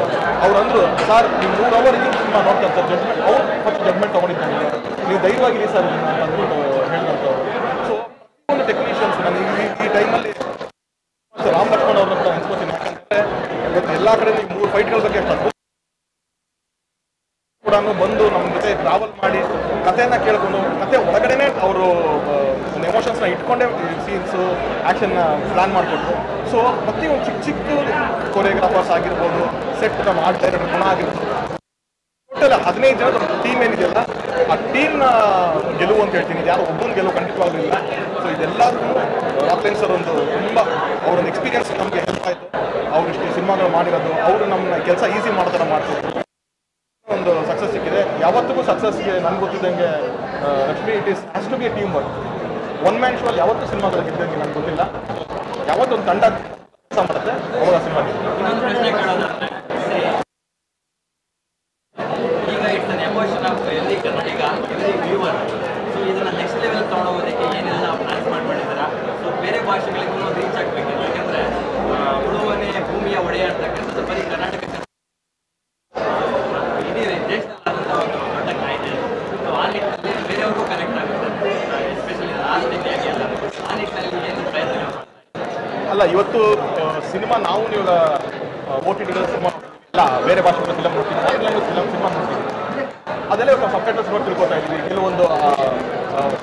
ಅವರಂದರು, ಸರ್ ನೀವು 100 ಅವರ್ ಇದು ಸಿನಿಮಾ ನೋಡ್ತಾರೆ ಸರ್, ಜಡ್ಜ್ಮೆಂಟ್ ಅವ್ರು ಫಸ್ಟ್ ಜಡ್ಜ್ಮೆಂಟ್ ತೊಗೊಂಡಿದ್ದಾನೆ, ನೀವು ಧೈರ್ಯವಾಗಿರಿ ಸರ್ ಅಂತ ಅಂದ್ಬಿಟ್ಟು ಹೇಳಿದಂಥವ್ರು. ಸೊ ಒಂದು ಟೆಕ್ನಿಷಿಯನ್ಸ್ ನಾನು ಈ ಟೈಮಲ್ಲಿ ರಾಮ್ ಲಕ್ಷ್ಮಣ್ ಅವ್ರನ್ನ ಕೂಡ ಅನ್ಸ್ಕೋತೀನಿ. ಯಾಕಂದರೆ ಇವತ್ತು ಎಲ್ಲ ಕಡೆ ನೀವು 3 ಫೈಟ್ಗಳ ಬಗ್ಗೆ ಕೂಡ ಬಂದು ನಮ್ಮ ಜೊತೆ ಟ್ರಾವೆಲ್ ಮಾಡಿ ಕಥೆಯನ್ನು ಕೇಳ್ಕೊಂಡು ಕತೆ ಒಳಗಡೆನೆ ಅವರು ಒಂದು ಎಮೋಷನ್ಸ್ನ ಇಟ್ಕೊಂಡೇ ಸೀನ್ಸು ಆ್ಯಕ್ಷನ್ನ ಪ್ಲ್ಯಾನ್ ಮಾಡಿಕೊಟ್ರು. ಸೊ ಪ್ರತಿಯೊಂದು ಚಿಕ್ಕ ಕೊರಿಯೋಗ್ರಾಫರ್ಸ್ ಆಗಿರ್ಬೋದು, ಸೆಟ್ ನಮ್ಮ ಆರ್ಟ್ ಡೈರೆಕ್ಟರ್ ಗುಣ ಆಗಿರ್ಬೋದು, ಟೋಟಲ್ 15 ಜನದ ಟೀಮ್ ಏನಿದೆಯಲ್ಲ ಆ ಟೀಮ್ನ ಗೆಲುವು ಅಂತ ಹೇಳ್ತೀನಿ. ಯಾರು ಒಬ್ಬನ ಗೆಲುವು ಖಂಡಿತವಾಗಲಿಲ್ಲ. ಸೊ ಇದೆಲ್ಲದೂ ರಾಕ್ಲೈನ್ ಸರ್ ಒಂದು ತುಂಬ ಅವರೊಂದು ಎಕ್ಸ್ಪೀರಿಯನ್ಸ್ ನಮಗೆ ಹೆಲ್ಪ್ ಆಯಿತು. ಅವ್ರು ಇಷ್ಟು ಸಿನಿಮಾಗಳು ಮಾಡಿರೋದು, ಅವರು ನಮ್ಮ ಕೆಲಸ ಈಸಿ ಮಾಡೋ ಥರ ಮಾಡ್ತಿದ್ರು. ಒಂದು ಸಕ್ಸಸ್ ಸಿಕ್ಕಿದೆ. ಯಾವತ್ತಿಗೂ ಸಕ್ಸಸ್ಗೆ ನನಗೆ ಗೊತ್ತಿದ್ದಂಗೆ Lakshmi has to be a team work. One man show ಯಾವತ್ತೂ ಸಿನಿಮಾಗಳು ಗೆದ್ದಂಗೆ ನನಗೆ ಗೊತ್ತಿಲ್ಲ. ಯಾವತ್ತೊಂದು ತಂಡ ಕೆಲಸ ಮಾಡುತ್ತೆ ಅವಾಗ ಸಿನಿಮಾ. ಇನ್ನೊಂದು ಪ್ರಶ್ನೆ ಕೇಳೋದಾದ್ರೆ, ಈಗ it's an emotion of every Kannadiga, every viewer. So ಇದನ್ನ ನೆಕ್ಸ್ಟ್ ಲೆವೆಲ್ ತೊಗೊಂಡೋಗೋದಕ್ಕೆ ಏನೆಲ್ಲ ಪ್ಲಾನ್ಸ್ ಮಾಡ್ಕೊಂಡಿದ್ದೀರಾ? ಸೊ ಬೇರೆ ಭಾಷೆಗಳಿಗೂ ರೀಚ್ ಆಗಬೇಕಿಲ್ಲ. ಯಾಕೆಂದರೆ ಉಳುವನೆ ಭೂಮಿಯ ಒಡೆಯ ಅಂತಕ್ಕಂಥದ್ದು ಬರೀ ಕರ್ನಾಟಕ ಇಡೀ ದೇಶದಲ್ಲಾದಂಥ ಒಂದು ದೊಡ್ಡ ಕಾಯ್ದೆ. ಸೊ ಆ ನಿಟ್ಟಿನಲ್ಲಿ ಬೇರೆಯವ್ರಿಗೂ ಕನೆಕ್ಟ್ ಆಗುತ್ತೆ, ಎಸ್ಪೆಷಲಿ ಲಾಸ್ಟ್ ಇಂಡಿಯಾಗೆ ಎಲ್ಲ. ಆ ನಿಟ್ಟಿನಲ್ಲಿ ಏನು ಪ್ರಯತ್ನ ಅಲ್ಲ, ಇವತ್ತು ಸಿನಿಮಾ ನಾವು ಇವಾಗ OTT ಸಿನಿಮಾ ಇಲ್ಲ, ಬೇರೆ ಭಾಷೆಗಳ ಫಿಲಮ್ ನೋಡ್ತೀವಿ, ಲ್ಯಾಂಗ್ವೇಜ್ ಸಿನಿಮಾ ನೋಡ್ತೀವಿ, ಅದೆಲ್ಲ ಇವಾಗ ಸಬ್ಟೈಟಲ್ಸ್ ನೋಡಿ ತಿಳ್ಕೊತಾ ಇದ್ದೀವಿ. ಕೆಲವೊಂದು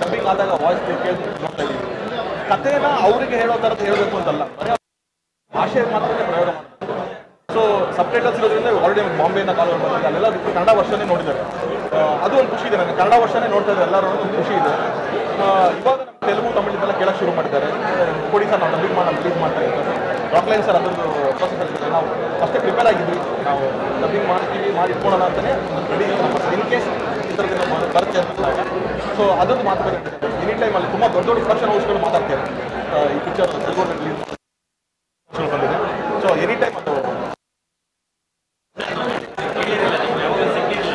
ಡಬ್ಬಿಂಗ್ ಆದಾಗ ವಾಯ್ಸ್ ಕೇಳಿ ನೋಡ್ತಾ ಇದ್ದೀವಿ. ಕಥೆನ ಅವರಿಗೆ ಹೇಳೋ ಥರದ್ದು ಹೇಳಬೇಕು ಅಂತಲ್ಲ, ಭಾಷೆ ಮಾತ್ರ ಪ್ರಯೋಗ ಮಾಡ್ತಾರೆ. ಸೊ ಸಬ್ಟೈಟಲ್ಸ್ ಇರೋದ್ರಿಂದ ಆಲ್ರೆಡಿ ಬಾಂಬೆಯಿಂದ ಕಾಲ್ ಬಂದಾಗ ಅಲ್ಲೆಲ್ಲ ಕನ್ನಡ ವರ್ಷನೇ ನೋಡಿದ್ದಾರೆ. ಅದು ಒಂದು ಖುಷಿ ಇದೆ ನನಗೆ, ಕನ್ನಡ ವರ್ಷನೇ ನೋಡ್ತಾ ಇದ್ದಾರೆ ಎಲ್ಲರೂ, ಒಂದು ಖುಷಿ ಇದೆ. ಇವಾಗ ನಮ್ಮ ತೆಲುಗು ತಮಿಳಿಂದೆಲ್ಲ ಕೇಳೋಕ್ಕೆ ಶುರು ಮಾಡಿದ್ದಾರೆ. ಕೊಡಿ ಸರ್ ನಾವು ಡಬ್ಬಿಂಗ್ ಮಾಡಿ ರಿಲೀಸ್ ಮಾಡ್ತಾ ಇರ್ತಾರೆ. ರಾಕ್ಲೈನ್ ಸರ್ ಅದೊಂದು ಪ್ರೊಸೆಸ್ ಇರ್ತದೆ. ನಾವು ಅಷ್ಟೇ ಪ್ರಿಪೇರ್ ಆಗಿದ್ವಿ, ನಾವು ಡಬ್ಬಿಂಗ್ ಮಾಡ್ತೀವಿ, ಮಾಡಿ ಇಟ್ಕೊಳ್ಳೋಣ ಅಂತಲೇ ರೆಡಿ ಇನ್ ಕೇಸ್ ಈ ಥರದಿಂದ ಬರುತ್ತೆ ಅಂದಾಗ. ಸೊ ಅದೊಂದು ಮಾತುಕತೆ ಎನಿ ಟೈಮಲ್ಲಿ ತುಂಬ ದೊಡ್ಡ ದೊಡ್ಡ ಪ್ರೊಡಕ್ಷನ್ ಹೌಸ್ಗಳು ಮಾತಾಡ್ತೇವೆ. ಈ ಪಿಕ್ಚರ್ ತೆಲುಗು ರಿಲೀಸ್ ಬಂದಿದೆ. ಸೊ ಎನಿ ಟೈಮ್ ಅದು ಯಾವಾಗ ಸಿಕ್ಕಿರಲಿಲ್ಲ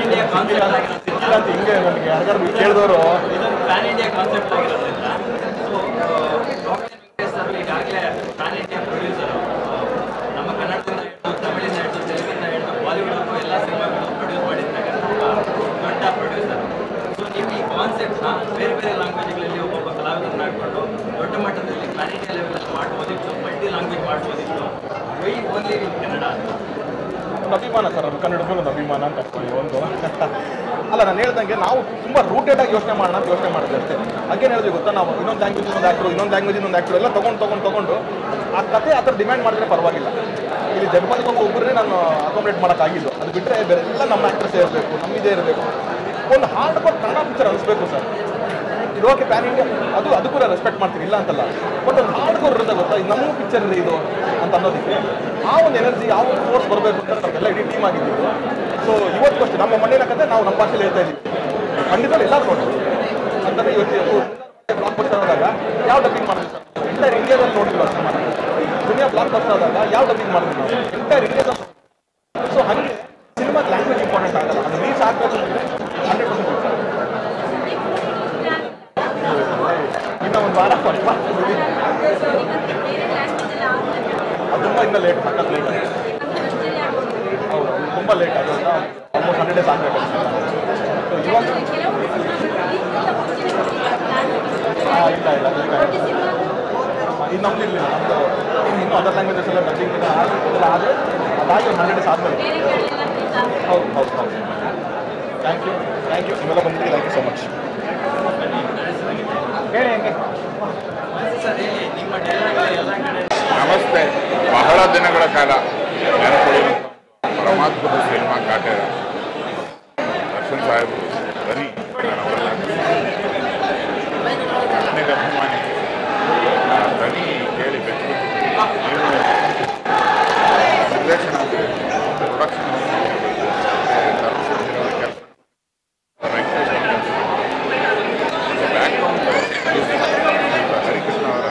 ಇಂಡಿಯಾ ಕಾನ್ಸೆಪ್ಟ್ ಆಗಿರೋದ್ರಿಂದ ಅಂತ ಹಿಂಗೆ ನನಗೆ ಯಾರಿಗಾರು ಕೇಳಿದವರು ಇದೊಂದು ಪ್ಯಾನ್ ಇಂಡಿಯಾ ಕಾನ್ಸೆಪ್ಟ್ ಆಗಿರೋದ್ರಿಂದ ಸೊ ವೆಂಕಟೇಶ್ ಸರ್ ಈಗಾಗಲೇ ಪ್ಯಾನ್ ಇಂಡಿಯಾ ಪ್ರೊಡ್ಯೂಸರು ನಮ್ಮ ಕನ್ನಡದಿಂದ ಹಿಡಿದು ತಮಿಳಿಂದ ಹಿಡಿದು ತೆಲುಗಿಂದ ಹಿಡಿದು ಬಾಲಿವುಡ್ವರೆಗೂ ಎಲ್ಲ ಸಿನಿಮಾಗಳು ಪ್ರೊಡ್ಯೂಸ್ ಮಾಡಿರ್ತಕ್ಕಂಥ ದೊಡ್ಡ ಪ್ರೊಡ್ಯೂಸರ್. ಸೊ ನೀವು ಈ ಕಾನ್ಸೆಪ್ಟ್ನ ಬೇರೆ ಬೇರೆ ಲ್ಯಾಂಗ್ವೇಜ್ಗಳಲ್ಲಿ ಒಬ್ಬೊಬ್ಬ ಕಲಾವಿದರನ್ನ ಹಾಕ್ಕೊಂಡು ದೊಡ್ಡ ಮಟ್ಟದಲ್ಲಿ ಪ್ಯಾನ್ ಇಂಡಿಯಾ ಲೆವೆಲಲ್ಲಿ ಮಾಡ್ಬೋದಿತ್ತು, ಮಲ್ಟಿ ಲ್ಯಾಂಗ್ವೇಜ್ ಮಾಡ್ಬೋದಿತ್ತು. Why only in Kannada? ಒಂದು ಅಭಿಮಾನ ಸರ್, ಅದು ಕನ್ನಡಕ್ಕೂ ಒಂದು ಅಭಿಮಾನ ಅಂತ ಅನ್ಕೊಳ್ಳಿ ಒಂದು. ಅಲ್ಲ, ನಾನು ಹೇಳ್ದಂಗೆ ನಾವು ತುಂಬ ರೂಟೆಡ್ ಆಗಿ ಯೋಚನೆ ಮಾಡೋಣ ಅಂತ ಯೋಚನೆ ಮಾಡಿದೆ ಅಷ್ಟೇ. ಹಾಗೇನು ಹೇಳಿದ್ವಿ ಗೊತ್ತಾ, ನಾವು ಇನ್ನೊಂದು ಲ್ಯಾಂಗ್ವೇಜ್ ಇನ್ನೊಂದು ಆ್ಯಕ್ಟ್ರು ಎಲ್ಲ ತೊಗೊಂಡು ಆ ಕತೆ ಆ ಥರ ಡಿಮ್ಯಾಂಡ್ ಮಾಡಿದ್ರೆ ಪರವಾಗಿಲ್ಲ. ಇಲ್ಲಿ ಜಗಪತಿಗೆ ಒಬ್ಬರೇ ನಾನು ಅಕಾಮಿಡೇಟ್ ಮಾಡೋಕ್ಕಾಗಿದ್ದು. ಅದು ಬಿಟ್ಟರೆ ಬೇರೆ ಎಲ್ಲ ನಮ್ಮ ಆ್ಯಕ್ಟ್ರಸ್ಸೇ ಇರಬೇಕು, ನಮ್ಮಿದೇ ಇರಬೇಕು. ಒಂದು ಹಾರ್ಡ್ ಕೋರ್ ಕನ್ನಡ ಪಿಕ್ಚರ್ ಅನಿಸ್ಬೇಕು ಸರ್. ಇದು ಓಕೆ ಪ್ಯಾನ್ ಇಂಡಿಯಾ, ಅದು ಕೂಡ ರೆಸ್ಪೆಕ್ಟ್ ಮಾಡ್ತೀನಿ, ಇಲ್ಲ ಅಂತಲ್ಲ. ಬಟ್ ಒಂದು ಹಾರ್ಡ್ ಕೋರ್ ಇರುತ್ತೆ ಗೊತ್ತಾ, ಇದು ನಮ್ಮ ಪಿಕ್ಚರ್ ಇದೆ ಇದು ಅಂತ ಅನ್ನೋದಕ್ಕೆ ಆ ಒಂದು ಎನರ್ಜಿ, ಆ ಒಂದು ಫೋರ್ಸ್ ಬರಬೇಕು ಅಂತ ನಾವೆಲ್ಲ ಇಡೀ ಟೀಮ್ ಆಗಿದ್ದೀವಿ. ಸೊ ಇವತ್ತು ಅಷ್ಟೇ ನಮ್ಮ ಮಣ್ಣಿನ ಕತೆ ನಾವು ನಮ್ಮ ಭಾಷೆಯಲ್ಲಿ ಹೇಳ್ತಾ ಇದ್ದೀವಿ. ಖಂಡಿತ ಎಲ್ಲ ನೋಡ್ತೀವಿ ಅಂತಂದರೆ ಇವತ್ತು ಬ್ಲಾಕ್ ಬಸ್ಟರ್ ಆದಾಗ ಯಾವ ಡಬ್ಬಿಂಗ್ ಮಾಡಿದ್ವಿ ಸರ್? ಎಂಟೈರ್ ಇಂಡಿಯಾದಲ್ಲಿ ನೋಡಿದ್ವಿ ಆ ಸಿನಿಮಾ. ದುನಿಯಾ ಬ್ಲಾಕ್ ಬಸ್ಟರ್ ಆದಾಗ ಯಾವ ಡಬ್ಬಿಂಗ್ ಮಾಡಿದ್ವಿ ನಾವು? ಎಂಟೈರ್ ಇಂಡಿಯಾದಲ್ಲಿ. ಸೊ ಹಾಗೆ ಸಿನಿಮಾ ಲ್ಯಾಂಗ್ವೇಜ್ ಇಂಪಾರ್ಟೆಂಟ್ ಆಗಲ್ಲ, ಅದು ರೀಚ್ ಆಗಬೇಕು ಅಂದರೆ 100% ಇನ್ನು ಒಂದು ವಾರ ಅದು ತುಂಬ ಇನ್ನೂ ಲೇಟ್, ಸಖತ್ ಲೇಟ್. ಹೌದು, ತುಂಬ ಲೇಟ್ ಆಗೋದ್ರಿಂದ ಆಲ್ಮೋಸ್ಟ್ 100 days ಆಗಬೇಕು. ಸೊ ಇವಾಗ ಇಲ್ಲ ಇದು ನಮ್ದು ಇರಲಿಲ್ಲ. ನಮ್ಮದು ಇನ್ನೂ ಅದರ್ ಲ್ಯಾಂಗ್ವೇಜಸ್ ಎಲ್ಲ ಡಬ್ಬಿಂಗ್ ಅದೆಲ್ಲ ಆದರೆ ಅದಾಗಿ ಒಂದು 100 days ಆದಮೇಲೆ. ಹೌದು. ಥ್ಯಾಂಕ್ ಯು ನೀವೆಲ್ಲ ಬಂದಿದ್ದೀವಿ. Thank you so much. ಹೇಳಿ ಹೆಂಗೆ ನಮಸ್ತೆ. ಬಹಳ ದಿನಗಳ ಕಾಲ ನೆನಪುಳಿಯುವಂಥ ಪರಮಾತ್ಮದ ಸಿನಿಮಾ ಕಾಟೇರ. ದರ್ಶನ್ ಸಾಹೇಬರು ಬರೀ ನನಗೆ ಅಭಿಮಾನಿ ಧ್ವನಿ ಕೇಳಿ ಬೆಚ್ಚು ನಿರ್ದೇಶನ ಪ್ರೊಡಕ್ಷನ್ ಬ್ಯಾಕ್ಗ್ರೌಂಡ್ ಹರಿಕೃಷ್ಣ ಅವರ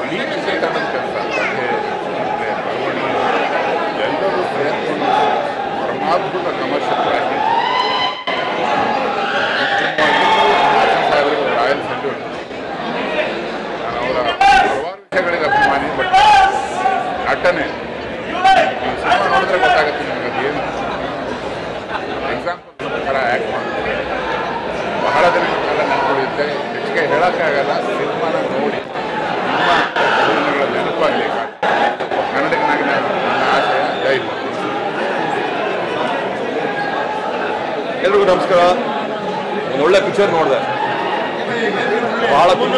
ಇಡೀ ವಿಷಯಕಾರಣ ಕೆಲಸ, ಕಥೆ, ಬರವಣಿಗೆ ಎಲ್ಲರೂ ಸೇರಿಕೊಂಡು ಪರಮಾದ್ಭುತ ಕಮರ್ಷಿಯಲ್ ಆಗಿ ಸಾಹೇಬರಿಗೆ ರಾಯಲ್ ಸೆಲ್ಯೂಟ್. ನಾನು ಅವರ ಹಲವಾರು ವಿಷಯಗಳಿಗೆ ಅಭಿಮಾನಿ. ಬಟ್ ನಟನೆ ಈ ಸಿನಿಮಾ ನೋಡಿದ್ರೆ ಗೊತ್ತಾಗುತ್ತೆ ನಿಮಗೆ ಅದೇನು. ಎಕ್ಸಾಂಪಲ್ ಥರ ಆ್ಯಕ್ಟ್ ಮಾಡ್ತಾರೆ. ಬಹಳ ದಿನಗಳ ಕಾಲ ನೆನಪುಳಿಯುತ್ತೆ. ಹೆಚ್ಚಿಗೆ ಹೇಳೋಕ್ಕಾಗಲ್ಲ. ಸಿನಿಮಾನ ನೋಡಿ ನಿಮ್ಮ ಸಿನಿಮಾಗಳ ನೆನಪಾಗಲಿ. ಕನ್ನಡಿಗನಾಗಿ ನನ್ನ ಆಶಯ. ಜೈ ಹಿಂದ್. ಎಲ್ರಿಗೂ ನಮಸ್ಕಾರ. ಒಂದು ಒಳ್ಳೆ ಪಿಕ್ಚರ್ ನೋಡಿದೆ. ಭಾಳ ತುಂಬ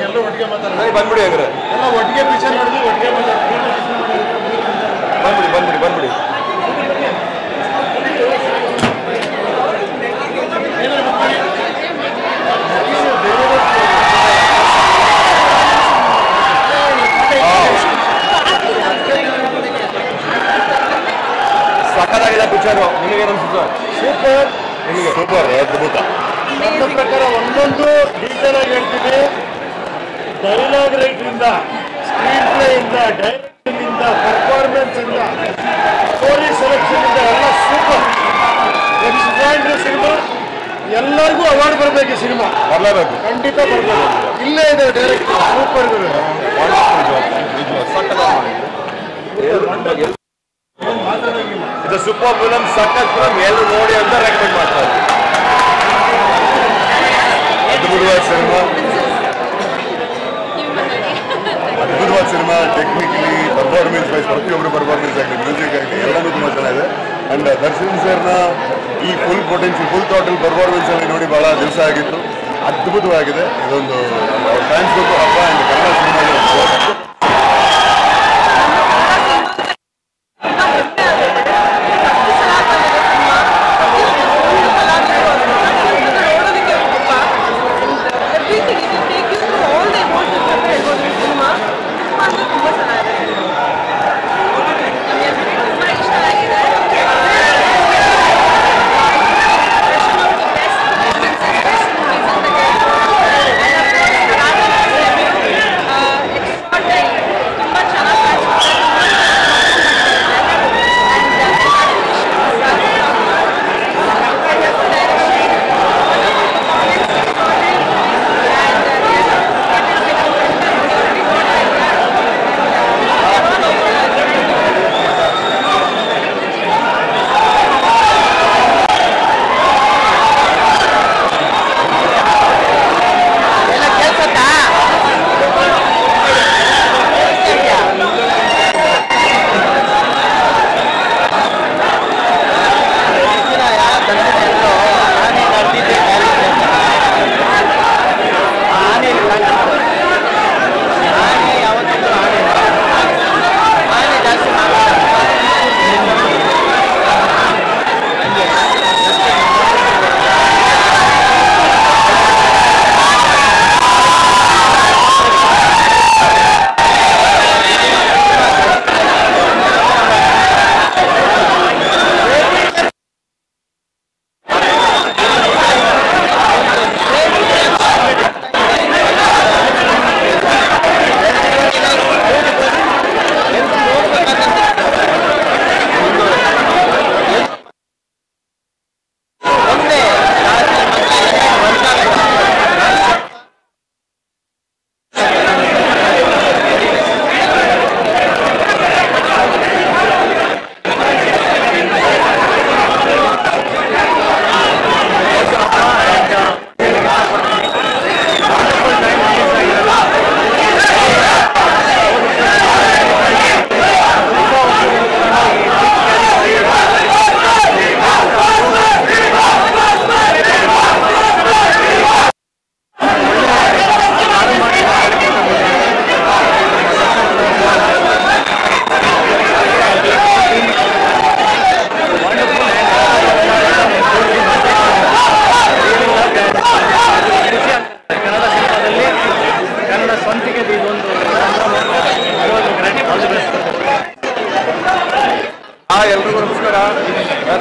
ಎಲ್ಲರೂ ಒಟ್ಟಿಗೆ ಮಾತಾಡ್ತಾರೆ. ಬಂದ್ಬಿಡಿ ಹಂಗ್ರೆ, ಎಲ್ಲ ಒಟ್ಟಿಗೆ ಪಿಕ್ಚರ್ ನೋಡಿದ್ವಿ, ಒಟ್ಟಿಗೆ ಬಂದ್ಬಿಡಿ. ಸಖತ್ತಾಗಿದೆ ಪಿಕ್ಚರು. ನಿಮಗೇನು ಅನ್ಸುತ್ತೆ? ಸೂಪರ್. ನಿಮಗೆ ಸೂಪರ್, ಅದ್ಭುತ. ನನ್ನ ಪ್ರಕಾರ ಒಂದೊಂದು ಡೀಟೇಲ್ ಆಗಿ ಹೇಳ್ತೀವಿ. ಡೈಲಾಗ್ ರೈಟ್ರಿಂದ, ಸ್ಕ್ರೀನ್ ಪ್ಲೇಯಿಂದ, ಡೈರೆಕ್ಷನ್ನಿಂದ, ಪರ್ಫಾರ್ಮೆನ್ಸಿಂದ, ಸ್ಟೋರಿ ಸೆಲೆಕ್ಷನ್ನಿಂದ ಎಲ್ಲ ಸೂಪರ್. ಎಕ್ಸ್ಟ್ರಾಂಡ್ರಿ ಸಿನಿಮಾ. ಎಲ್ಲರಿಗೂ ಅವಾರ್ಡ್ ಬರಬೇಕು ಈ ಸಿನಿಮಾ. ಬರಲೇಬೇಕು, ಖಂಡಿತ ಬರಬೇಕು. ಇಲ್ಲೇ ಇದೆ ಡೈರೆಕ್ಟ್ ಸೂಪರ್. ಇದು ಸೂಪರ್ ಫಿಲಮ್, ಸಖತ್ ಫಿಲಮ್. ಎಲ್ಲರೂ ನೋಡಿ ಅಂತ ರೆಕಮೆಂಡ್ ಮಾಡ್ತಾ ಇದ್ದೀವಿ. ಅದ್ಭುತವಾದ ಸಿನಿಮಾ. ಟೆಕ್ನಿಕಲಿ, ಪರ್ಫಾರ್ಮೆನ್ಸ್ ವೈಸ್, ಪ್ರತಿಯೊಬ್ಬರು ಪರ್ಫಾರ್ಮೆನ್ಸ್ ಆಗಲಿ, ಮ್ಯೂಸಿಕ್ ಆಗಲಿ, ಎಲ್ಲನೂ ತುಂಬ ಚೆನ್ನಾಗಿದೆ. ಆ್ಯಂಡ್ ದರ್ಶನ್ ಸರ್ನ ಈ ಫುಲ್ ಪೊಟೆನ್ಷಿಯಲ್, ಫುಲ್ ಟೋಟಲ್ ಪರ್ಫಾರ್ಮೆನ್ಸಲ್ಲಿ ನೋಡಿ ಭಾಳ ದಿವಸ ಆಗಿತ್ತು. ಅದ್ಭುತವಾಗಿದೆ. ಇದೊಂದು ಫ್ಯಾನ್ಸ್ ಗೊತ್ತು ಹಬ್ಬ. And Kannada cinema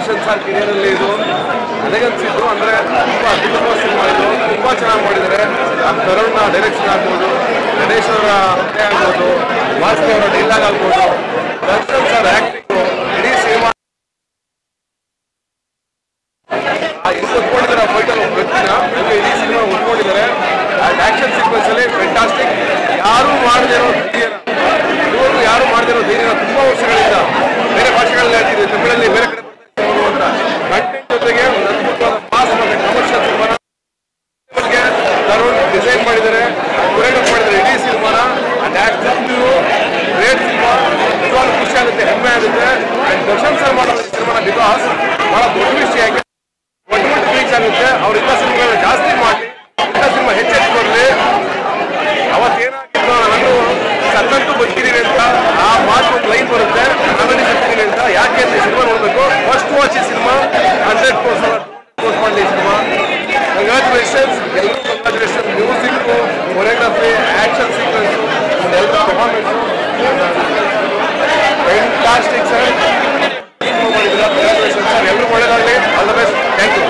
Darshan sir ಕಿರಿಯರಲ್ಲಿ ಇದು ನನಗನ್ಸಿದ್ದು ಅಂದರೆ ತುಂಬ ಅದ್ಭುತವಾದ ಸಿನಿಮಾ ಇದು, ತುಂಬ ಚೆನ್ನಾಗಿ ಮಾಡಿದ್ದಾರೆ. ತರುಣ್ನ ಡೈರೆಕ್ಷನ್ ಆಗ್ಬೋದು, ಗಣೇಶ್ ಅವರ ಅಭಿನಯ ಆಗ್ಬೋದು, ವಾಸ್ತಿ ಅವರ ಡೈಲಾಗ್ ಆಗ್ಬೋದು, ದರ್ಶನ್ ಸರ್ ಆ್ಯಕ್ಟಿಂಗು, ಇಡೀ ಸಿನಿಮಾ ಉಟ್ಕೊಂಡಿದ್ದಾರೆ. ಫೈಟಲ್ ವ್ಯಕ್ತಿನ ಇಡೀ ಸಿನಿಮಾ ಉಟ್ಕೊಂಡಿದ್ದಾರೆ. ಆಕ್ಷನ್ ಸೀಕ್ವೆನ್ಸ್ ಅಲ್ಲಿ ಫ್ಯಾಂಟಾಸ್ಟಿಕ್. ಯಾರು ಮಾಡದಿರೋ ಧೈರ್ಯ, ಇವರು ಯಾರು ಮಾಡದಿರೋ ಧೈರ್ಯ ತುಂಬಾ ವರ್ಷಗಳಿಂದ ಬೇರೆ ಭಾಷೆಗಳಲ್ಲಿ ಹೇಳ್ತಿದ್ವಿ, ತಮಿಳಲ್ಲಿ ಬೇರೆ ಕಡೆ ಅಂತ ಕಂಟೆಂಟ್ ಜೊತೆಗೆ ಒಂದು ಅದ್ಭುತವಾದ ಮಾಸ್ ಮತ್ತೆ ಕಮರ್ಷಿಯಲ್ ಸಿನಿಮಾನ ತರುಣ್ ಡಿಸೈನ್ ಮಾಡಿದ್ದಾರೆ, ಕೊರಿಯೋಗ್ರಾಫ್ ಮಾಡಿದ್ದಾರೆ ಇಡೀ ಸಿನಿಮಾನ. ಗ್ರೇಟ್ ಸಿನಿಮಾ, ನಿಜವಾಗ್ಲೂ ಖುಷಿ ಆಗುತ್ತೆ, ಹೆಮ್ಮೆ ಆಗುತ್ತೆ. ದರ್ಶನ್ ಸರ್ ಮಾಡೋ ಸಿನಿಮಾನ ಬಿಕಾಸ್ ಬಹಳ ದೊಡ್ಡ ವಿಷಯ ಆಗಿ ರೀಚ್ ಆಗುತ್ತೆ. ಅವ್ರು ಇಂಥ ಸಿನಿಮಾಗಳನ್ನ ಜಾಸ್ತಿ ಮಾಡಲಿ, ಇಂಥ ಸಿನಿಮಾ ಹೆಚ್ಚೆಚ್ಚು ಬರಲಿ. ಅವತ್ತೇನಾಗಿತ್ತು, ನಾನು ಸತ್ತಂತೂ ಬದುಕಿದ್ದೀನಿ ಅಂತ ಆ ಮಾತು ಒಂದು ಲೈನ್ ಬರುತ್ತೆ, ನಾನಲ್ಲಿ ಸತ್ತಿದ್ದೀನಿ ಅಂತ. ಯಾಕೆ ಅಂತ ಸಿನಿಮಾ ನೋಡಬೇಕು, ಫಸ್ಟ್ ವಾಚ್ ಈ ಸಿನಿಮಾ 100% ಪೋಸ್ಟ್ ಮಾಡಲಿ ಈ ಸಿನಿಮಾ. ಕಂಗ್ರ್ಯಾಚುಲೇಷನ್ಸ್, ಎಲ್ಲರೂ congratulation. Music, choreography, action sequence, ಎಲ್ಲ ಪರ್ಫಾರ್ಮೆನ್ಸು ಫ್ಯಾಂಟಾಸ್ಟಿಕ್ ಸರ್. ಮಾಡಿದ್ದೀರಾ, ಕಂಗ್ರ್ಯಾಚುಲೇಷನ್ ಸರ್. ಎಲ್ಲರೂ ಒಳ್ಳೆಯದಾಗಲಿ, all the best. Thank you.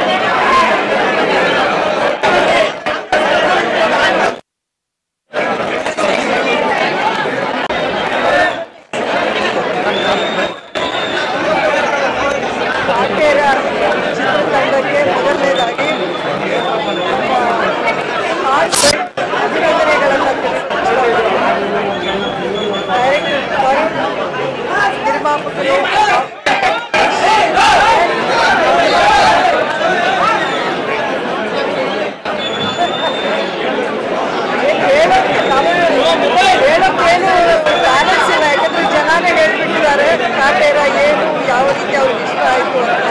ಚಿತ್ರತಂಡಕ್ಕೆ ಮೊದಲನೇದಾಗಿ ಅಭಿನಂದನೆಗಳನ್ನು ಡೈರೆಕ್ಟರ್ ನಿರ್ಮಾಪಕರು ಹೇಳೋಕ್ಕೇನು ಬ್ಯಾಲೆನ್ಸ್ ಇಲ್ಲ, ಯಾಕಂದ್ರೆ ಜನಾನೇ ಹೇಳ್ಬಿಟ್ಟಿದ್ದಾರೆ ಕಾಟೇರ ಏನು, ಯಾವ ರೀತಿ ಅವ್ರಿಗೆ ಇಷ್ಟ ಆಯಿತು ಅಂತ.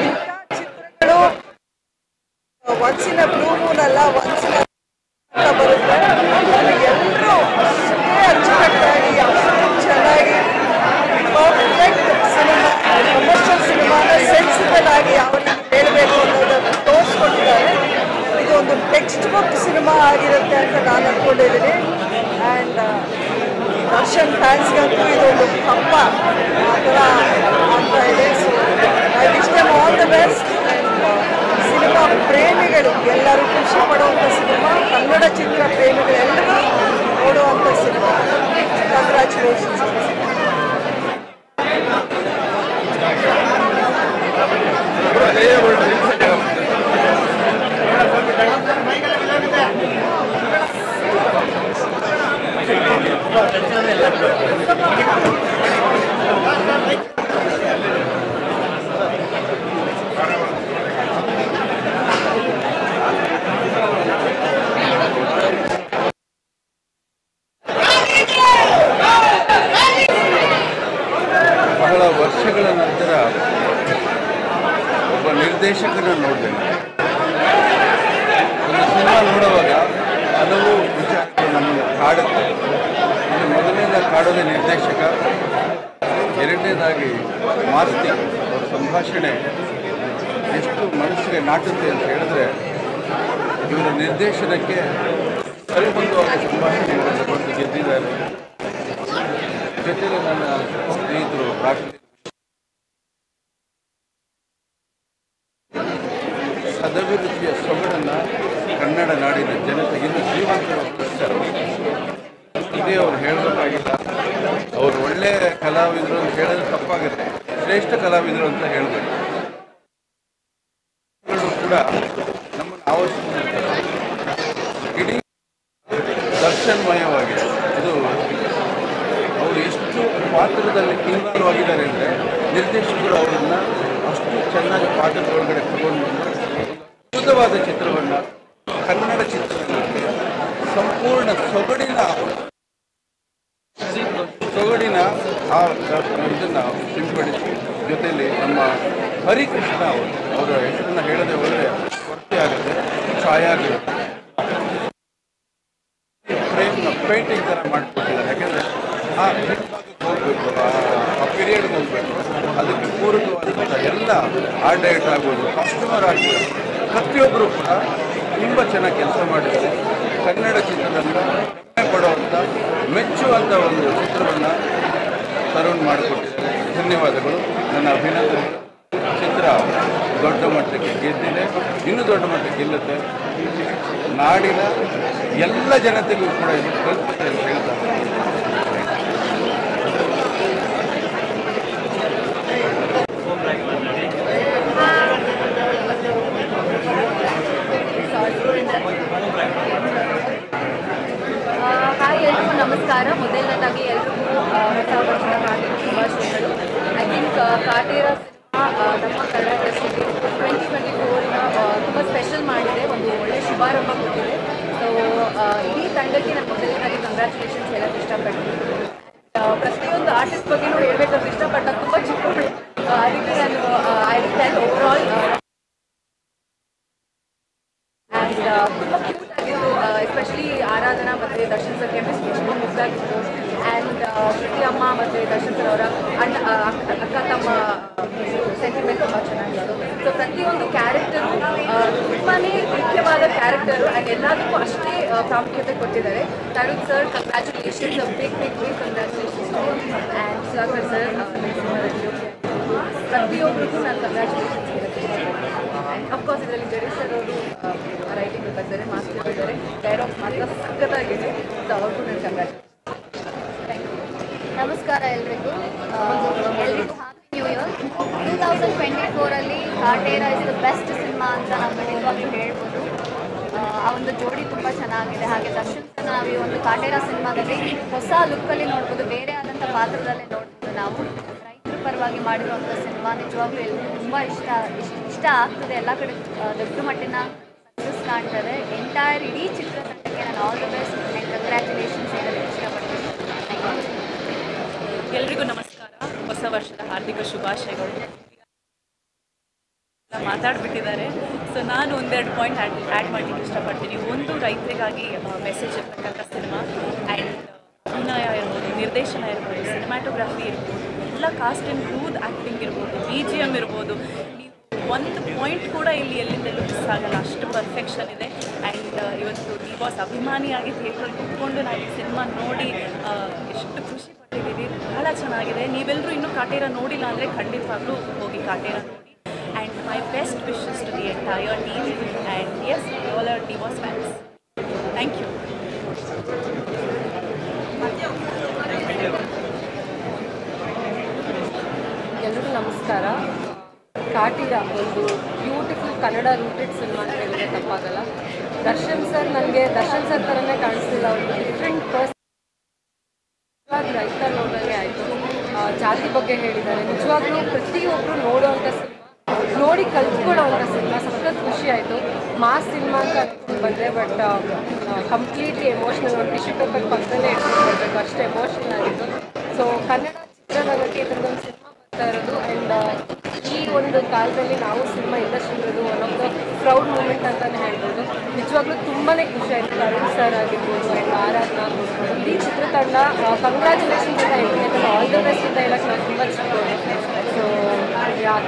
ಇಂಥ ಚಿತ್ರಗಳು ಒನ್ಸಿನ ಬ್ಲೂ ಮೂನ್ ಅಲ್ಲ, ಒನ್ಸಿನ ಬರುತ್ತೆ. ಎಲ್ಲರೂ ಅಷ್ಟೇ ಅಚ್ಚುಕಟ್ಟಾಗಿ, ಅಷ್ಟು ಚೆನ್ನಾಗಿ ಪರ್ಫೆಕ್ಟ್ ಸಿನಿಮಾ, ಕಮರ್ಷಿಯಲ್ ಸಿನಿಮಾನ ಸೆನ್ಸಿಬಲ್ ಆಗಿ ಯಾವ ರೀತಿ ಹೇಳಬೇಕು ಅನ್ನೋದನ್ನು ತೋರಿಸ್ಕೊಟ್ಟಿದ್ದಾರೆ. ಇದು ಒಂದು ಟೆಕ್ಸ್ಟ್ ಬುಕ್ ಸಿನಿಮಾ ಆಗಿರುತ್ತೆ ಅಂತ ನಾನು ಅಂದ್ಕೊಂಡಿದ್ದೀನಿ. ಆ್ಯಂಡ್ ದರ್ಶನ್ ಫ್ಯಾನ್ಸ್ಗಂತೂ ಇದೊಂದು ಹಬ್ಬ ಆ ಥರ ಆಗ್ತಾ ಇದೆ. So I wish them all the best. Cinema ಪ್ರೇಮಿಗಳು ಎಲ್ಲರೂ ಖುಷಿ ಪಡುವಂಥ ಸಿನಿಮಾ, ಕನ್ನಡ ಚಿತ್ರ ಪ್ರೇಮಿಗಳೆಲ್ಲರೂ ನೋಡುವಂಥ ಸಿನಿಮಾ. ಕಂಗ್ರ್ಯಾಚುಲೇಷನ್ಸ್. ಬಹಳ ವರ್ಷಗಳ ನಂತರ ಒಬ್ಬ ನಿರ್ದೇಶಕನ ನೋಡಿದೆ. ಒಂದು ಸಿನಿಮಾ ನೋಡುವಾಗ ಹಲವು ವಿಚಾರಗಳು ನಮ್ಮನ್ನು ಕಾಡುತ್ತೆ. ಇದು ಮೊದಲನೇದಾಗಿ ಕಾಡೋದೇ ನಿರ್ದೇಶಕ, ಎರಡನೇದಾಗಿ ಮಾಸ್ತಿ ಅವರ ಸಂಭಾಷಣೆ ಎಷ್ಟು ಮನಸ್ಸಿಗೆ ನಾಟುತ್ತೆ ಅಂತ ಹೇಳಿದ್ರೆ, ಇವರ ನಿರ್ದೇಶನಕ್ಕೆ ಸರಿಬಂಧವಾದ ಸಂಭಾಷಣೆಗಳನ್ನು ಬಂದು ಗೆದ್ದಿದ್ದಾರೆ. ಜೊತೆಗೆ ನನ್ನ ಸ್ನೇಹಿತರು ಸದಭಿವೃದ್ಧಿಯ ಸೊಗಡನ್ನು ಕನ್ನಡ ನಾಡಿನ ಜನತೆಗೆ ಇನ್ನೂ ಜೀವಂತವಾಗಿರ್ತಾರೆ. ಇದೇ ಅವ್ರು ಹೇಳಬೇಕಾಗಿಲ್ಲ. ಅವರು ಒಳ್ಳೆಯ ಕಲಾವಿದರು ಅಂತ ಹೇಳಿದ್ರೆ ತಪ್ಪಾಗುತ್ತೆ, ಶ್ರೇಷ್ಠ ಕಲಾವಿದರು ಅಂತ ಹೇಳಬೇಕು. ಕೂಡ ನಮ್ಮನ್ನು ಆವರಿಸಿಕೊಂಡಿರ್ತಾರೆ. ಇಡೀ ದರ್ಶನ್ಮಯವಾಗಿದೆ. ಇದು ಅವರು ಎಷ್ಟು ಪಾತ್ರದಲ್ಲಿ ಇನ್ವಾಲ್ವ್ ಅಂದರೆ ನಿರ್ದೇಶಕರು ಅವರನ್ನು ಅಷ್ಟು ಚೆನ್ನಾಗಿ ಪಾತ್ರದ ಒಳಗಡೆ ತಗೊಂಡು ಅದ್ಭುತವಾದ ಚಿತ್ರವನ್ನು, ಕನ್ನಡ ಚಿತ್ರರಂಗಕ್ಕೆ ಸಂಪೂರ್ಣ ಸೊಗಡಿನ ಆ ಇದನ್ನು ಸಿಂಪಡಿಸಿ, ಜೊತೆಯಲ್ಲಿ ನಮ್ಮ ಹರಿಕೃಷ್ಣ ಅವರ ಹೆಸರನ್ನು ಹೇಳದೆ ಹೋದರೆ ಕೊರತೆ ಆಗುತ್ತೆ, ಛಾಯಾಗಿರುತ್ತೆ. ಫ್ರೇಮ್ನ ಪೇಂಟಿಂಗ್ ಥರ ಮಾಡಿಕೊಟ್ಟಿದ್ದಾರೆ. ಯಾಕೆಂದರೆ ಆ ಭಾಗಕ್ಕೆ ಹೋಗಬೇಕು, ಆ ಪೀರಿಯಡ್ಗೆ ಹೋಗಬೇಕು, ಅದಕ್ಕೆ ಪೂರಕವಾದಂಥ ಎಲ್ಲ ಆರ್ಟ್ ಡೈರೆಕ್ಟರ್ ಆಗ್ಬೋದು, ಕಸ್ಟಮರ್ ಆಗ್ಬೋದು, ಪ್ರತಿಯೊಬ್ಬರು ಕೂಡ ತುಂಬ ಚೆನ್ನಾಗಿ ಕೆಲಸ ಮಾಡಿದ್ದಾರೆ. ಕನ್ನಡ ಚಿತ್ರರಂಗ ಹೆಮ್ಮೆ ಪಡುವಂಥ, ಮೆಚ್ಚುವಂಥ ಒಂದು ಚಿತ್ರವನ್ನು ತರುಣ್ ಮಾಡಿಕೊಟ್ಟಿದ್ದಾರೆ. ಧನ್ಯವಾದಗಳು, ನನ್ನ ಅಭಿನಂದನೆಗಳು. ದೊಡ್ಡ ಮಟ್ಟಕ್ಕೆ ಗೆದ್ದಿದೆ, ಇನ್ನೂ ದೊಡ್ಡ ಮಟ್ಟಕ್ಕೆ ಗೆಲ್ಲುತ್ತೆ. ನಾಡಿನ ಎಲ್ಲ ಜನತೆಗೂ ಕೂಡ ಇದು ಕಲ್ಪಿಸಿದೆ ಅಂತ ಹೇಳ್ತಾರೆ. ಹಾಯ್, ಎಲ್ರಿಗೂ ನಮಸ್ಕಾರ. ಮೊದಲನೇದಾಗಿ ಎಲ್ರಿಗೂ ಹೊಸ ವರ್ಷದ ಹಾರ್ದಿಕ ಶುಭಾಶಯಗಳು. ಐ ಥಿಂಕ್ ಕಾಟೇರ ಸಿನಿಮಾ ನಮ್ಮ ಕನ್ನಡ ಇಂಡಸ್ಟ್ರಿಗೆ 2024 ತುಂಬ ಸ್ಪೆಷಲ್ ಮಾಡಿದೆ, ಒಂದು ಒಳ್ಳೆ ಶುಭಾರಂಭ ಕೊಟ್ಟಿದೆ. ಸೊ ಇಡೀ ತಂಡಕ್ಕೆ ನಾನು ಮೊದಲನೇದಾಗಿ ಕಂಗ್ರ್ಯಾಚುಲೇಷನ್ಸ್ ಹೇಳೋಕ್ಕೆ ಇಷ್ಟಪಡ್ತೀನಿ. ಪ್ರತಿಯೊಂದು ಆರ್ಟಿಸ್ಟ್ ಬಗ್ಗೆನೂ ಹೇಳ್ಬೇಕಂತ ಇಷ್ಟಪಟ್ಟ ತುಂಬ ಚಿಕ್ಕಗಳು, ಅದಕ್ಕೆ ನಾನು ಐ ವಿಲ್ ಟೆಲ್ ಓವರಾಲ್ ತುಂಬ ಕ್ಯೂಟ್ ಆಗಿತ್ತು. ಎಸ್ಪೆಷಲಿ ಆರಾಧನಾ ಮತ್ತು ದರ್ಶನ್ ಸರ್ ಕೆಮಿಸ್ಟ್ರಿ ತುಂಬ ಮುದ್ದಾಗಿತ್ತು. ಆ್ಯಂಡ್ ಶ್ರುತಿ ಅಮ್ಮ ಮತ್ತು ದರ್ಶನ್ ಸರ್ ಅವರ ಅಕ್ಕ ತಮ್ಮ ಸೆಂಟಿಮೆಂಟ್ ತುಂಬ ಚೆನ್ನಾಗಿತ್ತು. ಸೊ ಪ್ರತಿಯೊಂದು ಕ್ಯಾರೆಕ್ಟರು ತುಂಬಾ ಮುಖ್ಯವಾದ ಕ್ಯಾರೆಕ್ಟರು ಆ್ಯಂಡ್ ಎಲ್ಲದಕ್ಕೂ ಅಷ್ಟೇ ಪ್ರಾಮುಖ್ಯತೆ ಕೊಟ್ಟಿದ್ದಾರೆ. Tharun sir, congratulations, big congratulations. And Sudhakar sir, ಪ್ರತಿಯೊಬ್ಬರಿಗೂ ನಾನು ಕಂಗ್ರ್ಯಾಚುಲೇಷನ್ಸ್ ಹೇಳಕ್ಕೆ ಇಷ್ಟಪಡ್ತೀನಿ. ಆ್ಯಂಡ್ ಅಫ್ಕೋರ್ಸ್ ಇದರಲ್ಲಿ ಜಡೇಶ್ ಸರ್ ಅವರು ರೈಟಿಂಗ್ ಬರ್ತಾರೆ, ಮಾಸ್ಟರ್ ಬರ್ತಾರೆ, ಡೈಲಾಗ್ಸ್ ಮಾತ್ರ ಸಖತ್ತಾಗಿದೆ. ಸೊ ಅವ್ರಿಗೂ ನಾನು ಕಂಗ್ರ್ಯಾಚುಲೇಷನ್ಸ್. ನಮಸ್ಕಾರ ಎಲ್ರಿಗೂ happy new year. 2024 Kaatera is the best cinema ಅಂತ ನಾವು ಖಂಡಿತವಾಗ್ಲೂ ಹೇಳ್ಬೋದು. ಆ ಒಂದು ಜೋಡಿ ತುಂಬ ಚೆನ್ನಾಗಿದೆ. ಹಾಗೆ ದರ್ಶನ್ ಸರ್ ನಾವು ಈ ಒಂದು ಕಾಟೇರ ಸಿನಿಮಾದಲ್ಲಿ ಹೊಸ ಲುಕ್ಕಲ್ಲಿ ನೋಡ್ಬೋದು, ಬೇರೆ ಆದಂಥ ಪಾತ್ರದಲ್ಲೇ ನೋಡ್ಬೋದು. ನಾವು ರೈತರ ಪರವಾಗಿ ಮಾಡಿರುವಂಥ ಸಿನಿಮಾ ನಿಜವಾಗ್ಲೂ ಎಲ್ರಿಗೂ ತುಂಬ ಇಷ್ಟ ಆಗ್ತದೆ. ಎಲ್ಲ ಕಡೆ ದೊಡ್ಡ ಮಟ್ಟಿನ ಸಕ್ಸಸ್ ಕಾಣ್ತದೆ. ಎಂಟೈರ್ ಇಡೀ ಚಿತ್ರತಂಡಕ್ಕೆ ನಾನು all the best and congratulations ಹೇಳೋಕ್ಕೆ ಇಷ್ಟಪಡ್ತೀನಿ. ಎಲ್ರಿಗೂ ನಮಸ್ಕಾರ. ಹೊಸ ವರ್ಷದ ಹಾರ್ದಿಕ ಶುಭಾಶಯಗಳು. ಮಾತಾಡ್ಬಿಟ್ಟಿದ್ದಾರೆ. ಸೊ ನಾನು ಒಂದೆರಡು ಪಾಯಿಂಟ್ ಆ್ಯಡ್ ಮಾಡಲಿಕ್ಕೆ ಇಷ್ಟಪಡ್ತೀನಿ. ಒಂದು, ರೈತರಿಗಾಗಿ ಮೆಸೇಜ್ ಇರ್ತಕ್ಕಂಥ ಸಿನಿಮಾ. ಆ್ಯಂಡ್ ಅಭಿನಯ ಇರ್ಬೋದು, ನಿರ್ದೇಶನ ಇರ್ಬೋದು, ಸಿನಿಮ್ಯಾಟೋಗ್ರಫಿ ಇರ್ಬೋದು, ಎಲ್ಲ ಕಾಸ್ಟ್ ಆ್ಯಂಡ್ ಕ್ರೂದ್ ಆ್ಯಕ್ಟಿಂಗ್ ಇರ್ಬೋದು, BGM ಇರ್ಬೋದು, ನೀವು ಒಂದು ಪಾಯಿಂಟ್ ಕೂಡ ಇಲ್ಲಿ ಎಲ್ಲಿಂದಲೂ ಮಿಸ್ ಆಗಲ್ಲ, ಅಷ್ಟು ಪರ್ಫೆಕ್ಷನ್ ಇದೆ. ಆ್ಯಂಡ್ ಇವತ್ತು ಬಾಸ್ ಅಭಿಮಾನಿಯಾಗಿ ಥಿಯೇಟ್ರಲ್ಲಿ ಕೂತ್ಕೊಂಡು ನಾವು ಈ ಸಿನಿಮಾ ನೋಡಿ ಎಷ್ಟು ಖುಷಿ ಪಟ್ಟಿದ್ದೀವಿ. ಬಹಳ ಚೆನ್ನಾಗಿದೆ. ನೀವೆಲ್ಲರೂ ಇನ್ನೂ ಕಾಟೇರ ನೋಡಿಲ್ಲ ಅಂದರೆ ಖಂಡಿತವಾಗ್ಲೂ ಹೋಗಿ ಕಾಟೇರ ನೋಡಿ. And my best wishes to the entire team. And yes, all our D boss fans. Thank you. ಎಲ್ರಿಗೂ ನಮಸ್ಕಾರ. ಕಾಟೇರ ಒಂದು ಬ್ಯೂಟಿಫುಲ್ ಕನ್ನಡ ರೂಟೆಡ್ ಸಿನಿಮಾ ಅಂತ ಹೇಳಿದ್ರೆ ತಪ್ಪಾಗಲ್ಲ. ದರ್ಶನ್ ಸರ್ ನನಗೆ ದರ್ಶನ್ ಸರ್ ಥರನೇ ಕಾಣಿಸ್ತಿಲ್ಲ, ಒಂದು ಡಿಫ್ರೆಂಟ್ ಪರ್ಸನ್. ರೈತ ನೋಡೋಂಗೆ ಆಯಿತು. ಜಾತಿ ಬಗ್ಗೆ ಹೇಳಿದ್ದಾರೆ. ನಿಜವಾಗ್ಲೂ ಪ್ರತಿಯೊಬ್ಬರು ನೋಡೋವಂಥ ಸಿನಿಮಾ, ನೋಡಿ ಕಲ್ತ್ಕೊಳ್ಳೋವಂಥ ಸಿನಿಮಾ. ಸಖತ್ ಖುಷಿ ಆಯಿತು. ಮಾಸ್ ಸಿನಿಮಾ ಅಂತ ಅನ್ಕೊಂಡು ಬಂದೆ, ಬಟ್ ಕಂಪ್ಲೀಟ್ಲಿ ಎಮೋಷ್ನಲ್. ಒಂದು ಟಿಶ್ಯೂ ಪೇಪರ್ ಪಕ್ಕದಲ್ಲೇ ಇಟ್ಕೊಂಡು ಬರಬೇಕು, ಅಷ್ಟು ಎಮೋಷ್ನಲ್ ಆಗಿತ್ತು. ಸೊ ಕನ್ನಡ ಚಿತ್ರರಂಗಕ್ಕೆ ಇದೊಂದು ಸಿನಿಮಾ ಬರ್ತಾ ಇರೋದು. ಆ್ಯಂಡ್ ಈ ಒಂದು ಕಾಲದಲ್ಲಿ ನಾವು ಸಿನಿಮಾ ಇಂಡಸ್ಟ್ರಿ ಇರೋದು one of the proud moment ಅಂತಲೇ ಹೇಳ್ಬೋದು. ನಿಜವಾಗ್ಲೂ ತುಂಬಾ ಖುಷಿ ಆಯಿತು. ತರುಣ್ ಸರ್ ಆಗಿರ್ಬೋದು ಆ್ಯಂಡ್ ಆರಾಧನಾ, ಇಡೀ ಚಿತ್ರತಂಡ ಕಂಗ್ರ್ಯಾಚುಲೇಷನ್ಸ್ ಅಂತ ಹೇಳ್ತೀನಿ. ಆಲ್ ದ ಬೆಸ್ಟ್ ಅಂತ ಹೇಳಕ್ಕೆ ನಾನು ತುಂಬ ಚಿಕ್ಕವಳು. ಸೊ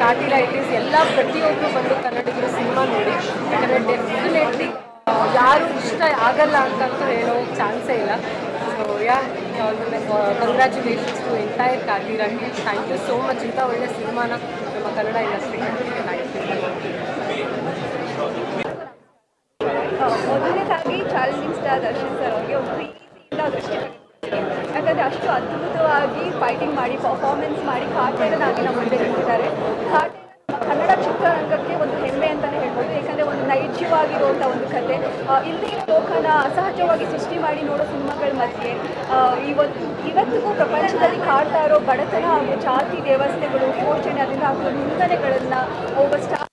ಕಾಟೇರ ಇಟ್ ಎಲ್ಲ ಪ್ರತಿಯೊಬ್ಬರು ಬಂದು ಕನ್ನಡಿಗರು ಸಿನಿಮಾ ನೋಡಿ. ಯಾಕಂದರೆ ಡೆಫಿನೆಟ್ಲಿ ಯಾರು ಇಷ್ಟ ಆಗಲ್ಲ ಅಂತಂತೂ ಹೇಳೋ ಚಾನ್ಸೇ ಇಲ್ಲ. So congratulations to entire Kaatera. Thank you so much. ಇಂಥ ಒಳ್ಳೆ ಸಿನಿಮಾನ ನಮ್ಮ ಕನ್ನಡ ಇಂಡಸ್ಟ್ರಿಗೆ ಮೊದಲನೇದಾಗಿ ಚಾಲೆಂಜಿಂಗ್ ಸ್ಟಾರ್ ದರ್ಶನ್ ಸರ್ ಅವ್ರಿಗೆ ಒಂದು ಪ್ರೀತಿಯಿಂದ ದೃಷ್ಟಿ ಯಾಕಂದರೆ ಅಷ್ಟು ಅದ್ಭುತವಾಗಿ ಫೈಟಿಂಗ್ ಮಾಡಿ ಪರ್ಫಾರ್ಮೆನ್ಸ್ ಮಾಡಿ ಕಾಟೇರನಾಗಿ ನಮ್ಮ ಮುಂದೆ ನಿಂತಿದ್ದಾರೆ. ಕಾಟೇರ ಕನ್ನಡ ಚಿತ್ರರಂಗಕ್ಕೆ ಒಂದು ಹೆಮ್ಮೆ ಅಂತಲೇ ಹೇಳ್ಬೋದು. ಯಾಕಂದರೆ ಒಂದು ನೈಜವಾಗಿರುವಂಥ ಒಂದು ಕತೆ, ಇಲ್ಲಿನ ಲೋಕನ ಅಸಹಜವಾಗಿ ಸೃಷ್ಟಿ ಮಾಡಿ ನೋಡೋ ಸಿನಿಮಾಗಳ ಮಧ್ಯೆ ಇವತ್ತಿಗೂ ಪ್ರಪಂಚದಲ್ಲಿ ಕಾಡ್ತಾ ಇರೋ ಬಡತನ ಹಾಗೂ ಜಾತಿ ವ್ಯವಸ್ಥೆಗಳು, ಶೋಷಣೆ, ಅದರಿಂದ ಆಗೋ ನಿಂದನೆಗಳನ್ನು ಒಬ್ಬ ಸ್ಟಾರ್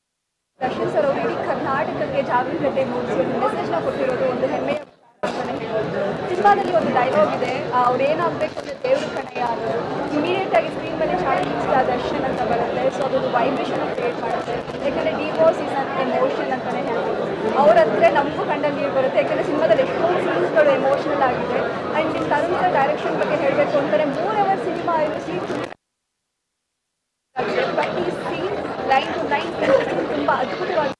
ದರ್ಶನ್ ಸರ್ ಅವರು ಇಡೀ ಕರ್ನಾಟಕಕ್ಕೆ ಜಾಗರೂಕತೆ ಮೂಡಿಸಿ ಒಂದು ಮೆಸೇಜ್ನ ಕೊಟ್ಟಿರೋದು ಒಂದು ಹೆಮ್ಮೆಯ ಅಂತಲೇ ಹೇಳ್ಬೋದು. ಸಿನಿಮಾದಲ್ಲಿ ಒಂದು ಡೈಲಾಗ್ ಇದೆ, ಅವ್ರು ಏನಾಗಬೇಕು ಅಂದರೆ ದೇವ್ರ ಕಣೆಯ ಅನ್ನೋದು. ಇಮಿಡಿಯೇಟಾಗಿ ಸ್ಕ್ರೀನ್ ಮೇಲೆ ಚಾಲೆಂಜಿಂಗ್ ಸ್ಟಾರ್ ದರ್ಶನ್ ಅಂತ ಬರುತ್ತೆ. ಸೊ ಅದೊಂದು ವೈಬ್ರೇಷನ್ ಕ್ರಿಯೇಟ್ ಮಾಡುತ್ತೆ. ಯಾಕಂದರೆ ಡಿವೋರ್ಸ್ ಇಸ್ ಅನ್ ಎಮೋಷನ್ ಅಂತಲೇ ಹೇಳ್ಬೋದು. ಅವ್ರ ಹತ್ರ ನಮಗೂ ಕಂಡಲ್ಲಿ ನೀರು ಬರುತ್ತೆ. ಯಾಕಂದರೆ ಸಿನಿಮಾದಲ್ಲಿ ಎಷ್ಟೊಂದು ಸೀನ್ಸ್ಗಳು ಎಮೋಷನಲ್ ಆಗಿದೆ. ಆ್ಯಂಡ್ ನಿಮ್ಮ ತರುಣ್ ಸರ್ ಡೈರೆಕ್ಷನ್ ಬಗ್ಗೆ ಹೇಳಬೇಕು ಅಂತಾರೆ, 3 ಅವರ್ ಸಿನಿಮಾ ಪ್ರತಿ ಸೀನ್ ಲೈನ್ ಟು ಲೈನ್ ತುಂಬ ಅದ್ಭುತವಾಗಿ.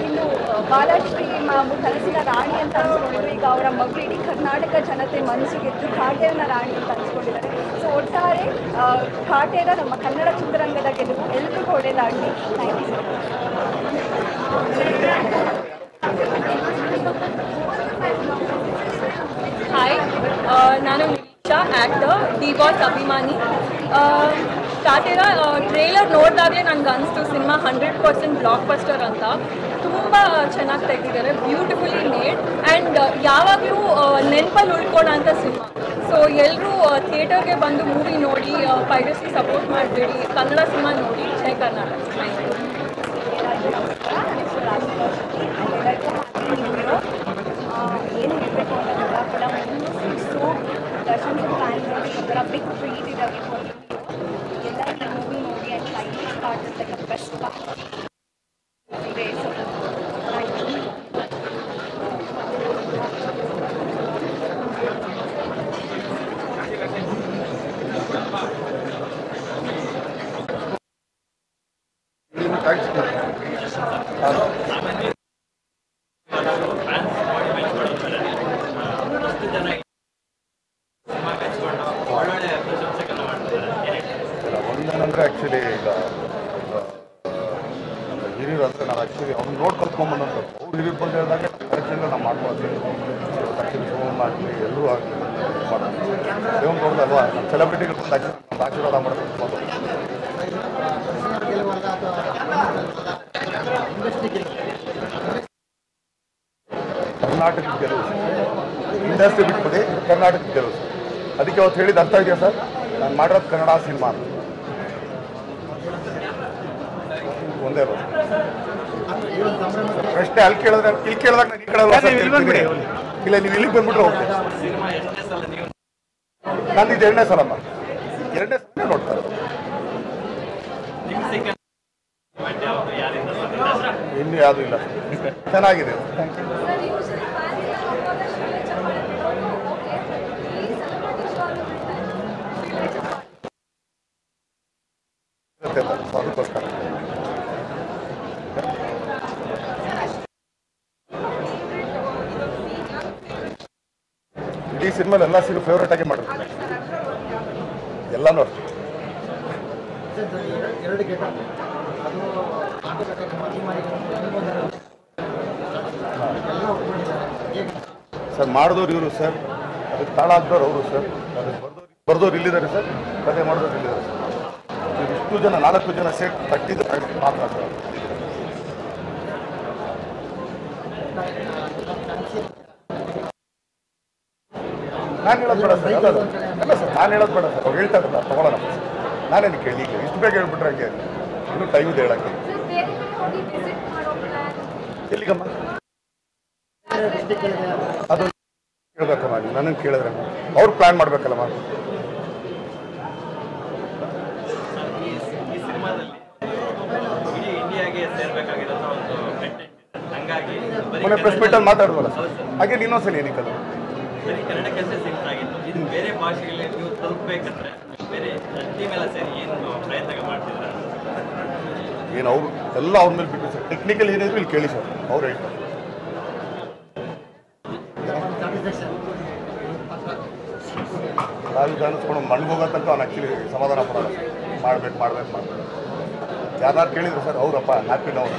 ಇನ್ನು ಬಾಲಶ್ರೀ ಕನಸಿನ ರಾಣಿ ಅಂತ ಅನ್ಸ್ಕೊಂಡಿದ್ರು. ಈಗ ಅವರ ಮಗಳು ಇಡೀ ಕರ್ನಾಟಕ ಜನತೆ ಮನಸ್ಸು ಗೆದ್ದು ಕಾಟೇರನ ರಾಣಿ ಅಂತ ಅನ್ಸ್ಕೊಂಡಿದ್ದಾರೆ. ಸೊ ಒಟ್ಟಾರೆ ಕಾಟೇರ ನಮ್ಮ ಕನ್ನಡ ಚಿತ್ರರಂಗದ ಗೆಲುವು ಎಲ್ರಿಗೂ ಒಳ್ಳೆಯದಾಗಲಿ. Thank you. ಹಾಯ್, ನಾನು ನಿರೀಕ್ಷಾ, ಆ್ಯಕ್ಟರ್, ಡಿ ಬಾಸ್ ಅಭಿಮಾನಿ. ಕಾಟೇರ ಟ್ರೇಲರ್ ನೋಡಿದಾಗಲೇ ನನಗೆ ಅನಿಸ್ತು ಸಿನಿಮಾ 100% ಬ್ಲಾಕ್ ಬಸ್ಟರ್ ಅಂತ. ತುಂಬ ಚೆನ್ನಾಗಿ ತೆಗೆದಿದ್ದಾರೆ, ಬ್ಯೂಟಿಫುಲಿ ಮೇಡ್ ಆ್ಯಂಡ್ ಯಾವಾಗಲೂ ನೆನಪಲ್ಲಿ ಉಳ್ಕೊಳ್ಳೋ ಅಂಥ ಸಿನಿಮಾ. ಸೊ ಎಲ್ಲರೂ ಥಿಯೇಟರ್ಗೆ ಬಂದು ಮೂವಿ ನೋಡಿ, ಪೈರಸಿ ಸಪೋರ್ಟ್ ಮಾಡಬೇಡಿ, ಕನ್ನಡ ಸಿನಿಮಾ ನೋಡಿ. ಜೈ ಕರ್ನಾಟಕ. ಏನು ಹೇಳಬೇಕು ಅಂತ ಸೊ ದರ್ಶನ್ ಫ್ಯಾನ್ ನೋಡಿ ಒಂಥರ ಬಿಗ್ ಟ್ರೀಟ್ ಇದಾಗಿ ಎಲ್ಲ ಈ ಮೂವಿ ನೋಡಿ and final part is like best part ಇದೆ. ಸೊ ಒಂದೇನಂದರೆ ಆ್ಯಕ್ಚುಲಿ ಈಗ ಹಿರಿಯರು ಅಂದರೆ ನಾವು ಆ್ಯಕ್ಚುಲಿ ಅವ್ರನ್ನ ನೋಡಿ ಕಲ್ತ್ಕೊಂಬಂದಂಥ ಅವ್ರು ಹಿರಿಯರು ಬಂದು ಹೇಳಿದಾಗ ಕರೆಕ್ಷನ್ ನಾವು ಮಾಡ್ಕೊಳ್ತೀವಿ. ಆ್ಯಕ್ಚುಲಿ ಫೋನ್ ಆಗಲಿ ಎಲ್ಲರೂ ಆಗಲಿ ಮಾಡ್ತೀವಿ. ದೇವನ್ ದೊಡ್ಡದಲ್ವಾ, ನಮ್ಮ ಸೆಲೆಬ್ರಿಟಿಗಳು ಬಂದು ಆ್ಯಕ್ಚುಲಿ ಒಂದು ಆಶೀರ್ವಾದ ಮಾಡ್ಕೊಂಡು ಕರ್ನಾಟಕದ ಗೆಲುವು, ಇಂಡಸ್ಟ್ರಿ ಬಿಟ್ಬಿಡಿ ಕರ್ನಾಟಕದ ಗೆಲುವು. ಅದಕ್ಕೆ ಅವತ್ತು ಹೇಳಿದ ಅರ್ಥ ಇದೆಯಾ ಸರ್? ನಾನು ಮಾಡಿರೋದು ಕನ್ನಡ ಸಿನಿಮಾ ಅಂತ ಒಂದೇ ಬರೋದು ಪ್ರಶ್ನೆ. ಅಲ್ಲಿ ಕೇಳಿದ್ರೆ ಇಲ್ಲಿ ಕೇಳಿದಾಗ ನಾನು ಈ ಕಡೆ ಇಲ್ಲ, ನೀವು ಇಲ್ಲಿಗೆ ಬಂದ್ಬಿಟ್ರೆ ಹೋಗ್ತೀವಿ. ನಂದು ಇದು 2ನೇ ಸಲಮ್ಮ, 2ನೇ ಸಲ ನೋಡ್ತಾ ಇರೋದು. ಇನ್ನೂ ಯಾವುದೂ ಇಲ್ಲ, ಚೆನ್ನಾಗಿದೆ. ಅದಕ್ಕೋಸ್ಕರ ಇಡೀ ಸಿನಿಮಾಲಿ ಎಲ್ಲ ಸೀನು ಫೇವ್ರೇಟ್ ಆಗಿ ಮಾಡಿರ್ತೀನಿ, ಎಲ್ಲನೂ ಅಷ್ಟೇ. ಸರ್ ಮಾಡಿದವ್ರು ಇವರು ಸರ್, ಅದಕ್ಕೆ ತಾಳ ಹಾಕಿದವ್ರು ಅವರು ಸರ್, ಅದಕ್ಕೆ ಬರ್ದವ್ರು ಇಲ್ಲಿದ್ದಾರೆ ಸರ್, ಕತೆ ಮಾಡಿದವ್ರು ಇಲ್ಲಿದ್ದಾರೆ ಸರ್. ಇಷ್ಟು ಜನ 4 ಜನ ಸೇಟ್ ತಟ್ಟಿದ ಮಾತ್ರ ಸರ್. ನಾನು ಹೇಳೋದು ಬೇಡ ಸರ್, ಅಲ್ಲ ಸರ್, ನಾನು ಹೇಳೋದು ಬೇಡ ಸರ್. ಅವ್ರು ಹೇಳ್ತಾ ಇರಲ್ಲ ತಗೊಳ್ಳೋಣ. ನಾನೇನು ಕೇಳಿ ಈಗ ಇಷ್ಟು ಬೇಗ ಹೇಳ್ಬಿಟ್ರೆ ಹಂಗೆ ಇನ್ನೂ ಟೈಮ್ ಇದೆ ಹೇಳಕ್ಕೆ. ಎಲ್ಲಿಗಮ್ಮ ಅದು ಕೇಳ್ಬೇಕಮ್ಮ, ನನಗೆ ಕೇಳಿದ್ರೆ ಅವ್ರು ಪ್ಲ್ಯಾನ್ ಮಾಡ್ಬೇಕಲ್ಲಮ್ಮ. ಮೊನ್ನೆ ಪ್ರೆಸ್ ಮೀಟಲ್ಲಿ ಮಾತಾಡಿದ್ವಲ್ಲ ಸರ್, ಹಾಗೆ ಇನ್ನೊಂದ್ಸಲ ಏನಕ್ಕಲ್ಲ ಕನ್ನಡಕ್ಕೆ ಸಿಂಕ್ ಆಗಿತ್ತು. ಇದು ಬೇರೆ ಭಾಷೆಗಳಲ್ಲಿ ನೀವು ತಲುಪಬೇಕಂದ್ರೆ ಬೇರೆ ಟೀಮ್ ಎಲ್ಲ ಸೇರಿ ಏನು ಪ್ರಯತ್ನ ಮಾಡ್ತಿದ್ದಾರೆ? ಏನು ಅವರು ಎಲ್ಲ ಅವ್ರ ಮೇಲೆ ಬಿಟ್ಟು ಸರ್, ಟೆಕ್ನಿಕಲ್ ಏನಿದ್ರು ಇಲ್ಲಿ ಕೇಳಿ ಸರ್, ಅವ್ರು ಹೇಳ್ತಾರೆ. ನಾವು ಕಾಣಿಸ್ಕೊಂಡು ಮಣ್ಣಿಗೆ ಹೋಗೋ ತನಕ ಅವ್ನು ಆ್ಯಕ್ಚುಲಿ ಸಮಾಧಾನ ಪಡೋಲ್ಲ. ಮಾಡ್ಬೇಕು ಯಾರು ಕೇಳಿದ್ರು ಸರ್, ಅವರಪ್ಪ ಹ್ಯಾಪಿ ನಾವು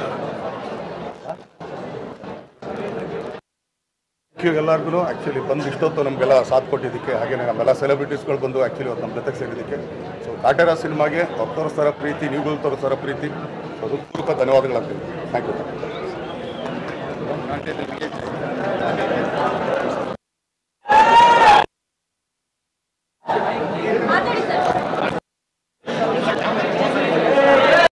ಎಲ್ಲರಿಗೂ ಆ್ಯಕ್ಚುಲಿ ಬಂದು ಇಷ್ಟೊತ್ತು ನಮಗೆಲ್ಲ ಸಾಥ್ ಕೊಟ್ಟಿದ್ದಕ್ಕೆ, ಹಾಗೆ ನಮ್ಮೆಲ್ಲ ಸೆಲೆಬ್ರಿಟೀಸ್ಗಳು ಬಂದು ಆ್ಯಕ್ಚುಲಿ ಅವತ್ತು ನಮ್ಮ ಜೊತೆಗೆ ಸೇರಿದ್ದಕ್ಕೆ, ಸೊ ಕಾಟೇರ ಸಿನಿಮಾಗೆ ಅವ್ರು ತೋರಿಸ್ತಾರ ಪ್ರೀತಿ, ನೀವುಗಳು ತೋರಿಸ್ತಾರ ಪ್ರೀತಿ, ಅದು ಪೂರ್ವಕ ಧನ್ಯವಾದಗಳು ಅಂತೀನಿ. Thank you.